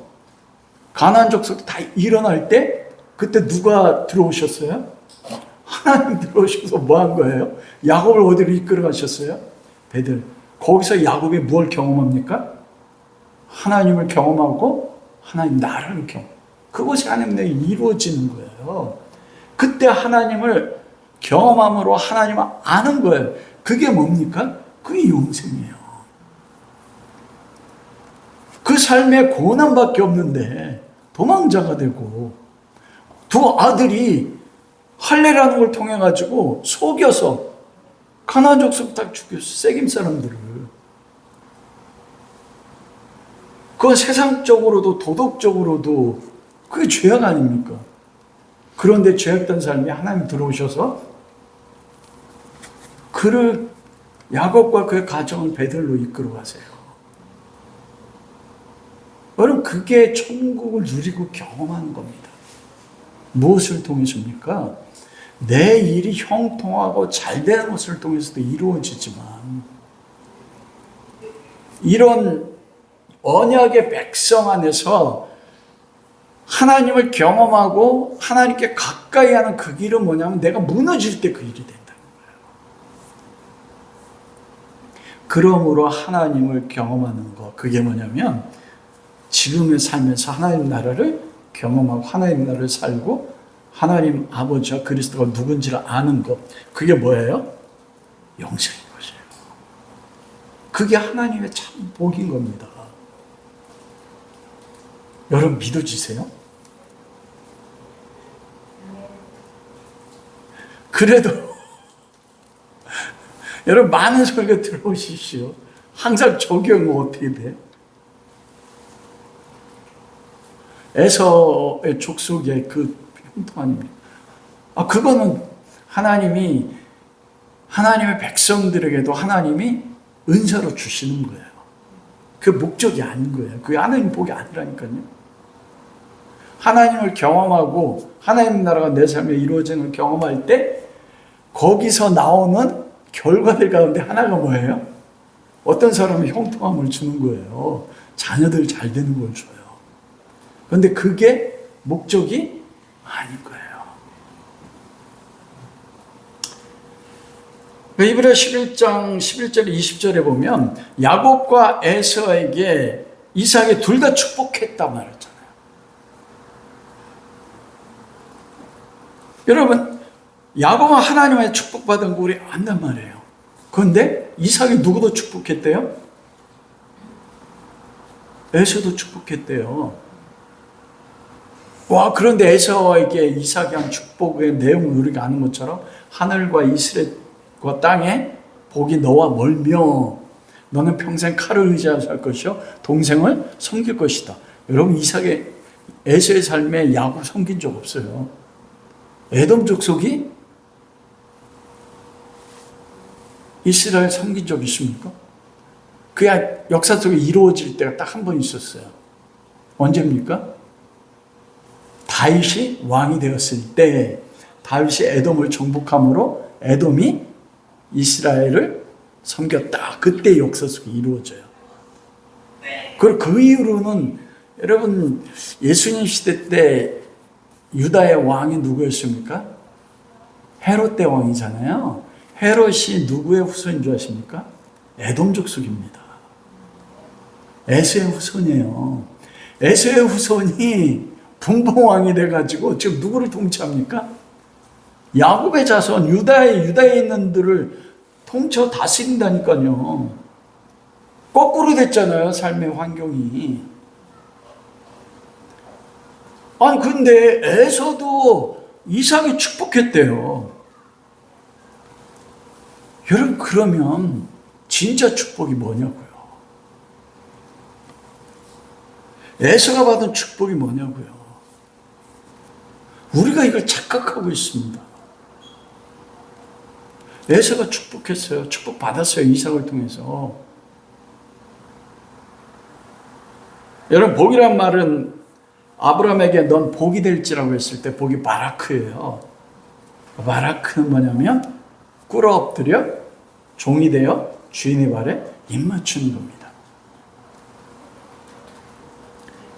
가나안 족속이 다 일어날 때 그때 누가 들어오셨어요? 하나님 들어오셔서 뭐 한 거예요? 야곱을 어디로 이끌어 가셨어요? 베델. 거기서 야곱이 뭘 경험합니까? 하나님을 경험하고 하나님 나라를 경험. 그것이 하나님의 이루어지는 거예요. 그때 하나님을 경험함으로 하나님을 아는 거예요. 그게 뭡니까? 그게 영생이에요. 그 삶에 고난밖에 없는데 도망자가 되고 두 아들이 할례라는 걸 통해 가지고 속여서 가나안 족속 딱 죽였어. 세겜 사람들을. 그건 세상적으로도 도덕적으로도 그게 죄악 아닙니까? 그런데 죄악된 삶이 하나님 들어오셔서 그를 야곱과 그의 가정을 베들로 이끌어 가세요. 여러분 그게 천국을 누리고 경험하는 겁니다. 무엇을 통해서입니까? 내 일이 형통하고 잘 되는 것을 통해서도 이루어지지만 이런 언약의 백성 안에서 하나님을 경험하고 하나님께 가까이 하는 그 길은 뭐냐면 내가 무너질 때 그 일이 된다는 거예요. 그러므로 하나님을 경험하는 것, 그게 뭐냐면 지금의 삶에서 하나님 나라를 경험하고 하나님 나라를 살고 하나님 아버지와 그리스도가 누군지를 아는 것, 그게 뭐예요? 영생인 것이에요. 그게 하나님의 참 복인 겁니다. 여러분 믿어지세요? 그래도 여러분 많은 설교 들어오십시오. 항상 적용은 어떻게 돼? 에서의 족속의 그 형통 아닙니까? 그거는 하나님이 하나님의 백성들에게도 하나님이 은사로 주시는 거예요. 그 목적이 아닌 거예요. 그게 하나님 복이 아니라니까요. 하나님을 경험하고 하나님 나라가 내 삶에 이루어지는 걸 경험할 때 거기서 나오는 결과들 가운데 하나가 뭐예요? 어떤 사람은 형통함을 주는 거예요. 자녀들 잘 되는 걸 줘요. 그런데 그게 목적이 아닌 거예요. 이브리서 11장 11절 20절에 보면 야곱과 에서에게 이삭이 둘 다 축복했다 말했잖아요. 여러분 야곱은 하나님의 축복받은 거 우리 안단 말이에요. 그런데 이삭이 누구도 축복했대요? 에서도 축복했대요. 그런데 에서에게 이삭이 한 축복의 내용을 우리가 아는 것처럼 하늘과 이스라엘과 땅에 복이 너와 멀며 너는 평생 칼을 의지하여 살 것이요 동생을 섬길 것이다. 여러분 에서의 삶에 야곱 섬긴 적 없어요. 에돔 족속이 이스라엘 섬긴 적 있습니까? 그게 역사 속에 이루어질 때가 딱 한 번 있었어요. 언제입니까? 다윗이 왕이 되었을 때 다윗이 에돔을 정복함으로 에돔이 이스라엘을 섬겼다. 그때 역사 속에 이루어져요. 그리고 그 이후로는 여러분 예수님 시대 때 유다의 왕이 누구였습니까? 헤롯 대왕이잖아요. 헤롯이 누구의 후손인 줄 아십니까? 에돔 족속입니다. 에서의 후손이에요. 에서의 후손이 분봉왕이 돼가지고 지금 누구를 통치합니까? 야곱의 자손 유다에 있는 들을 통쳐 다스린다니까요. 거꾸로 됐잖아요. 삶의 환경이. 아니 근데 에서도 이삭이 축복했대요. 여러분 그러면 진짜 축복이 뭐냐고요? 에서가 받은 축복이 뭐냐고요? 우리가 이걸 착각하고 있습니다. 에서가 축복했어요. 축복받았어요. 이삭을 통해서. 여러분 복이란 말은 아브라함에게 넌 복이 될지라고 했을 때 복이 바라크예요. 바라크는 뭐냐면 꿇어 엎드려 종이 되어 주인의 발에 입맞추는 겁니다.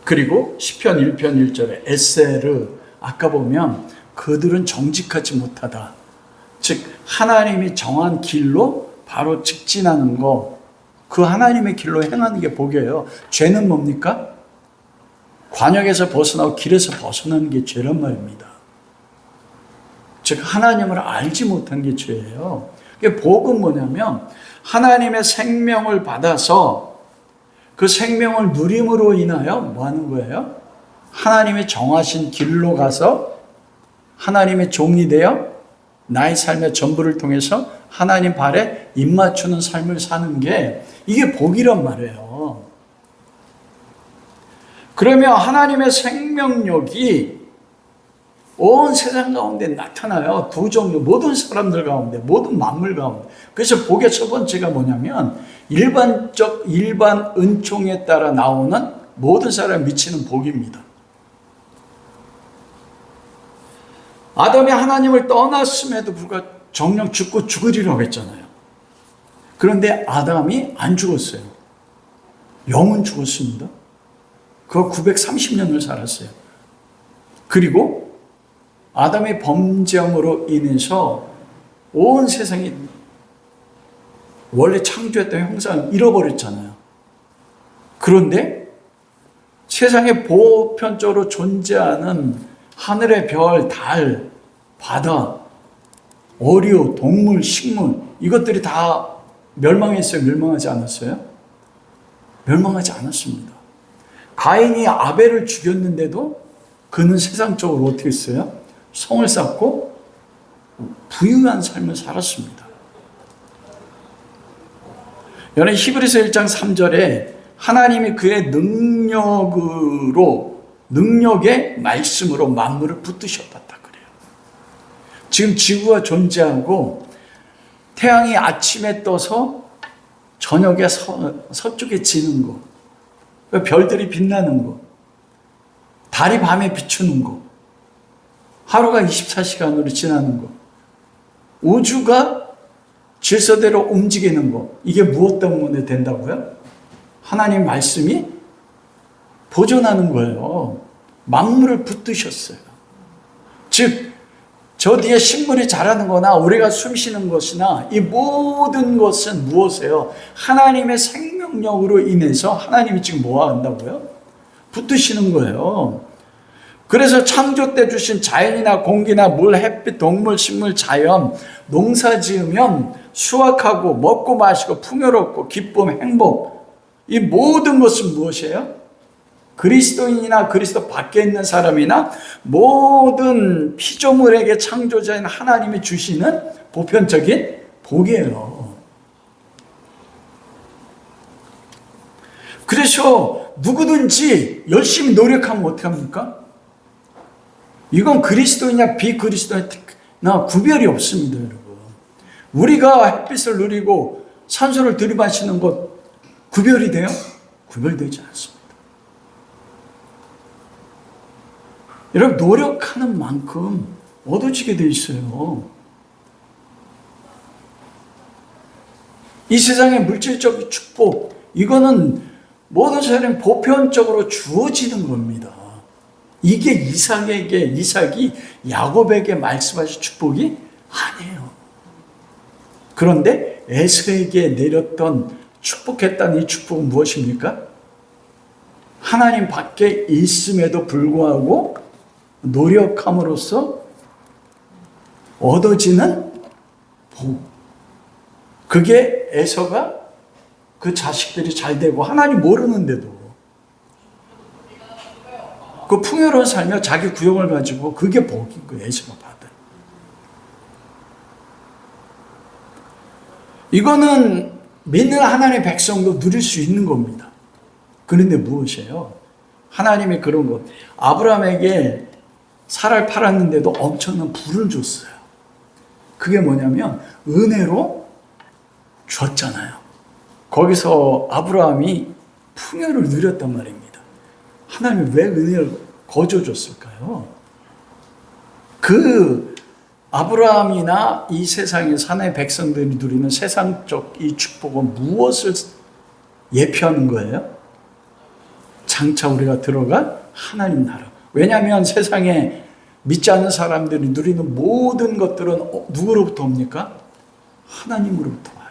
그리고 시편 1편 1절에 에세르 아까 보면 그들은 정직하지 못하다. 즉 하나님이 정한 길로 바로 직진하는 거, 그 하나님의 길로 행하는 게 복이에요. 죄는 뭡니까? 관역에서 벗어나고 길에서 벗어나는 게 죄란 말입니다. 즉 하나님을 알지 못한 게 죄예요. 복은 뭐냐면 하나님의 생명을 받아서 그 생명을 누림으로 인하여 뭐 하는 거예요? 하나님의 정하신 길로 가서 하나님의 종이 되어 나의 삶의 전부를 통해서 하나님 발에 입맞추는 삶을 사는 게 이게 복이란 말이에요. 그러면 하나님의 생명력이 온 세상 가운데 나타나요. 두 종류, 모든 사람들 가운데, 모든 만물 가운데. 그래서 복의 첫 번째가 뭐냐면 일반 은총에 따라 나오는 모든 사람에 미치는 복입니다. 아담이 하나님을 떠났음에도 불구하고 정령 죽고 죽으리라고 했잖아요. 그런데 아담이 안 죽었어요. 영은 죽었습니다. 그거 930년을 살았어요. 그리고 아담의 범죄함으로 인해서 온 세상이 원래 창조했던 형상을 잃어버렸잖아요. 그런데 세상에 보편적으로 존재하는 하늘의 별, 달, 바다, 어류, 동물, 식물 이것들이 다 멸망했어요? 멸망하지 않았어요? 멸망하지 않았습니다. 가인이 아벨을 죽였는데도 그는 세상적으로 어떻게 했어요? 성을 쌓고 부유한 삶을 살았습니다. 여러분 히브리서 1장 3절에 하나님이 그의 능력의 말씀으로 만물을 붙드셨다 그래요. 지금 지구가 존재하고 태양이 아침에 떠서 저녁에 서쪽에 지는 거, 별들이 빛나는 거, 달이 밤에 비추는 거, 하루가 24시간으로 지나는 거, 우주가 질서대로 움직이는 거, 이게 무엇 때문에 된다고요? 하나님 말씀이 보존하는 거예요. 만물을 붙드셨어요. 즉, 저 뒤에 식물이 자라는 거나 우리가 숨 쉬는 것이나 이 모든 것은 무엇이에요? 하나님의 생명력으로 인해서 하나님이 지금 뭐 한다고요? 붙드시는 거예요. 그래서 창조 때 주신 자연이나 공기나 물, 햇빛, 동물, 식물, 자연, 농사 지으면 수확하고 먹고 마시고 풍요롭고 기쁨, 행복, 이 모든 것은 무엇이에요? 그리스도인이나 그리스도 밖에 있는 사람이나 모든 피조물에게 창조자인 하나님이 주시는 보편적인 복이에요. 그래서 누구든지 열심히 노력하면 어떻게 합니까? 이건 그리스도이냐 비그리스도이냐 구별이 없습니다, 여러분. 우리가 햇빛을 누리고 산소를 들이마시는 것 구별이 돼요? 구별되지 않습니다. 여러분 노력하는 만큼 얻어지게 돼 있어요. 이 세상의 물질적 축복, 이거는 모든 사람이 보편적으로 주어지는 겁니다. 이게 이삭이 야곱에게 말씀하신 축복이 아니에요. 그런데 에서에게 내렸던 축복했다는 이 축복은 무엇입니까? 하나님 밖에 있음에도 불구하고 노력함으로써 얻어지는 복. 그게 에서가 그 자식들이 잘 되고 하나님 모르는데도 그 풍요로운 삶에 자기 구역을 가지고 그게 복인 거예요. 에서가 받은. 이거는 믿는 하나님의 백성도 누릴 수 있는 겁니다. 그런데 무엇이에요? 하나님이 그런 것. 아브라함에게 사라를 팔았는데도 엄청난 부를 줬어요. 그게 뭐냐면 은혜로 줬잖아요. 거기서 아브라함이 풍요를 누렸단 말입니다. 하나님이 왜 은혜를 거저줬을까요? 그 아브라함이나 이 세상의 하나님의 백성들이 누리는 세상적 이 축복은 무엇을 예표하는 거예요? 장차 우리가 들어갈 하나님 나라. 왜냐하면 세상에 믿지 않는 사람들이 누리는 모든 것들은 누구로부터 옵니까? 하나님으로부터 와요.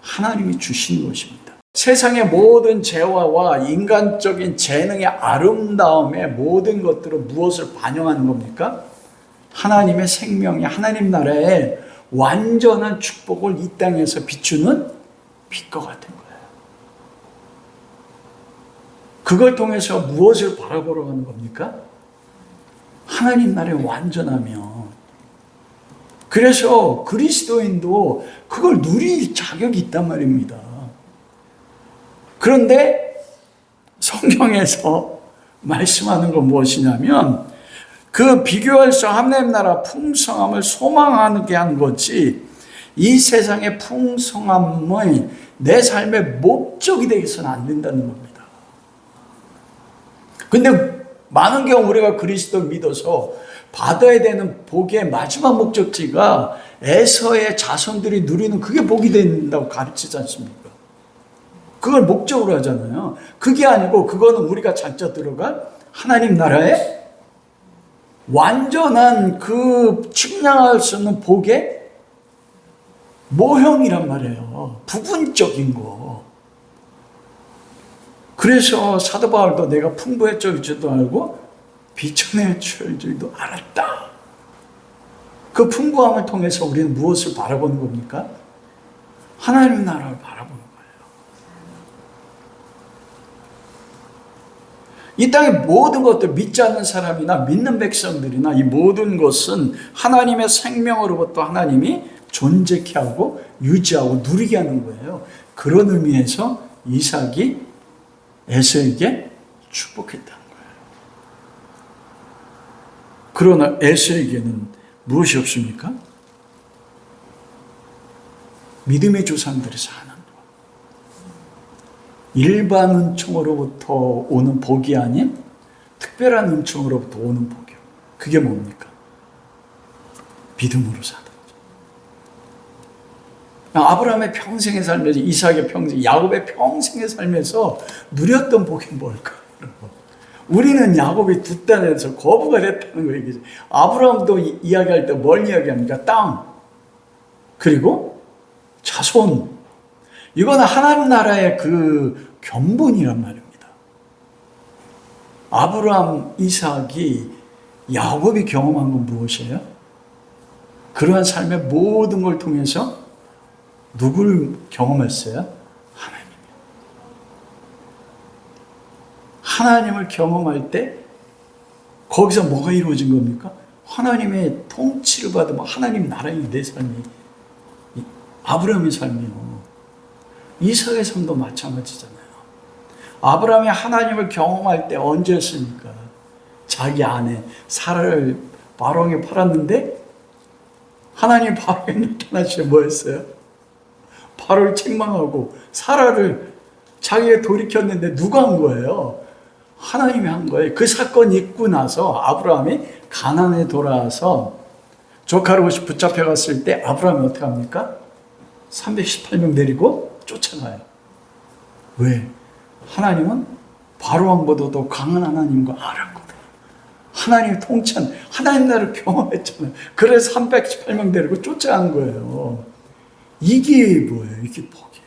하나님이 주신 것입니다. 세상의 모든 재화와 인간적인 재능의 아름다움의 모든 것들은 무엇을 반영하는 겁니까? 하나님의 생명이 하나님 나라의 완전한 축복을 이 땅에서 비추는 빛과 같은 거예요. 그걸 통해서 무엇을 바라보러 가는 겁니까? 하나님 나라의 완전하며. 그래서 그리스도인도 그걸 누릴 자격이 있단 말입니다. 그런데 성경에서 말씀하는 건 무엇이냐면 그 비교할 수 하나님 나라 풍성함을 소망하게 한 거지 이 세상의 풍성함의 내 삶의 목적이 되어서는 안 된다는 겁니다. 근데 많은 경우 우리가 그리스도를 믿어서 받아야 되는 복의 마지막 목적지가 에서의 자손들이 누리는 그게 복이 된다고 가르치지 않습니까? 그걸 목적으로 하잖아요. 그게 아니고 그거는 우리가 장차 들어갈 하나님 나라의 완전한 그 측량할 수 없는 복의 모형이란 말이에요. 부분적인 거. 그래서 사도 바울도 내가 풍부해질 줄도 알고 비천해질 줄도 알았다. 그 풍부함을 통해서 우리는 무엇을 바라보는 겁니까? 하나님 나라를 바라보는 거예요. 이 땅의 모든 것들 믿지 않는 사람이나 믿는 백성들이나 이 모든 것은 하나님의 생명으로부터 하나님이 존재케 하고 유지하고 누리게 하는 거예요. 그런 의미에서 이삭이 에서에게 축복했다는 거예요. 그러나 에서에게는 무엇이 없습니까? 믿음의 조상들이 사는 일반 은총으로부터 오는 복이 아닌 특별한 은총으로부터 오는 복이요. 그게 뭡니까? 믿음으로 사는 거죠. 아브라함의 평생의 삶에서, 이삭의 평생, 야곱의 평생의 삶에서 누렸던 복이 뭘까? 우리는 야곱이 두 딸에서 거부가 됐다는 거 얘기죠. 아브라함도 이야기할 때 뭘 이야기합니까? 땅, 그리고 자손. 이건 하나님 나라의 그 견본이란 말입니다. 아브라함, 이삭이, 야곱이 경험한 건 무엇이에요? 그러한 삶의 모든 걸 통해서 누굴 경험했어요? 하나님을 경험할 때 거기서 뭐가 이루어진 겁니까? 하나님의 통치를 받으면 하나님 나라의 내 삶이, 아브라함의 삶이요. 이삭의 삶도 마찬가지잖아요. 아브라함이 하나님을 경험할 때 언제였습니까? 자기 아내 사라를 바로에게 팔았는데 하나님 바로에게 나타나시면 뭐였어요? 바로를 책망하고 사라를 자기가 돌이켰는데 누가 한 거예요? 하나님이 한 거예요. 그 사건이 있고 나서 아브라함이 가나안에 돌아와서 조카를 붙잡혀갔을 때 아브라함이 어떻게 합니까? 318명 데리고 쫓아가요. 왜? 하나님은 바로 왕보다 더 강한 하나님과 알았거든. 하나님 통치한, 하나님 나라를 경험했잖아요. 그래서 318명 데리고 쫓아간 거예요. 이게 뭐예요? 이게 복이에요.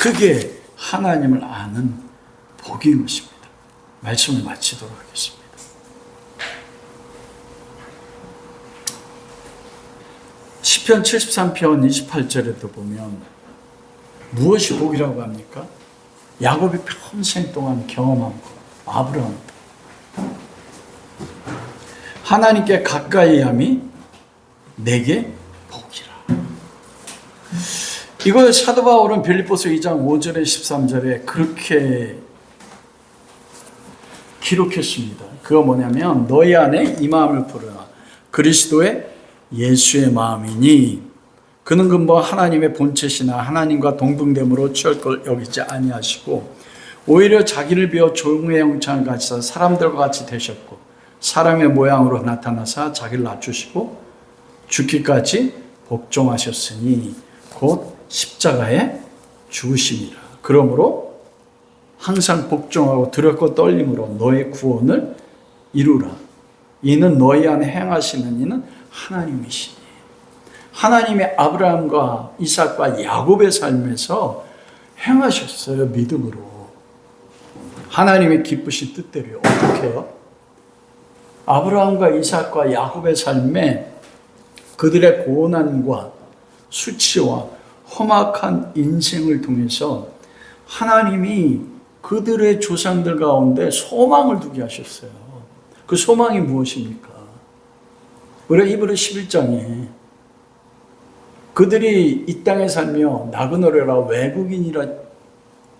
그게 하나님을 아는 복인 것입니다. 말씀을 마치도록 하겠습니다. 시편 73편 28절에도 보면 무엇이 복이라고 합니까? 야곱이 평생 동안 경험한 것, 아브라함. 하나님께 가까이 함이 내게 복이라. 이걸 사도 바울은 빌립보서 2장 5절에 13절에 그렇게 기록했습니다. 그거 뭐냐면 너희 안에 이 마음을 부르라. 그리스도의 예수의 마음이니 그는 근본 하나님의 본체시나 하나님과 동등됨으로 취할 걸 여기지 아니하시고 오히려 자기를 비워 종의 형상을 가지사 사람들과 같이 되셨고 사람의 모양으로 나타나사 자기를 낮추시고 죽기까지 복종하셨으니 곧 십자가에 죽으심이라. 그러므로 항상 복종하고 두렵고 떨림으로 너의 구원을 이루라. 이는 너희 안에 행하시는 이는 하나님이시니. 하나님의 아브라함과 이삭과 야곱의 삶에서 행하셨어요. 믿음으로. 하나님의 기쁘신 뜻대로요. 어떻게 해요? 아브라함과 이삭과 야곱의 삶에 그들의 고난과 수치와 험악한 인생을 통해서 하나님이 그들의 조상들 가운데 소망을 두게 하셨어요. 그 소망이 무엇입니까? 우리가 이브리 11장에 그들이 이 땅에 살며 나그네라 외국인이라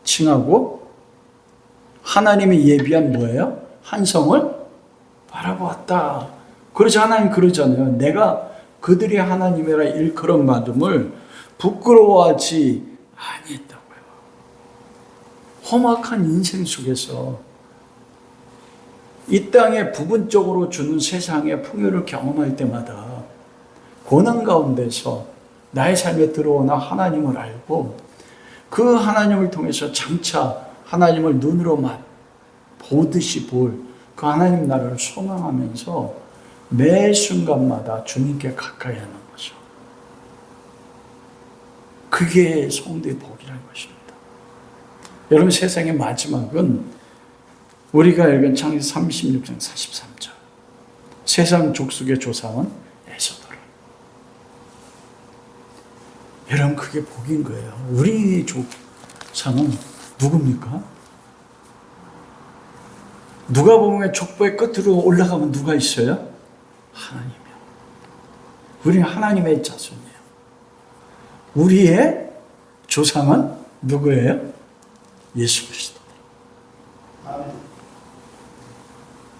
칭하고 하나님이 예비한 뭐예요? 한 성을 바라보았다. 그래서 하나님 그러잖아요. 내가 그들이 하나님이라 일컬음 받음을 부끄러워하지 아니했다고요. 험악한 인생 속에서 이 땅에 부분적으로 주는 세상의 풍요를 경험할 때마다 고난 가운데서 나의 삶에 들어오나 하나님을 알고 그 하나님을 통해서 장차 하나님을 눈으로 보듯이 볼 그 하나님 나라를 소망하면서 매 순간마다 주님께 가까이 하는 거죠. 그게 성도의 복이라는 것입니다. 여러분 세상의 마지막은 우리가 읽은 창세기 36장 43절 세상 족속의 조상은 에서더라. 여러분 그게 복인 거예요. 우리 조상은 누굽니까? 누가복음의 족보의 끝으로 올라가면 누가 있어요? 하나님이요. 우리는 하나님의 자손이에요. 우리의 조상은 누구예요? 예수 그리스도.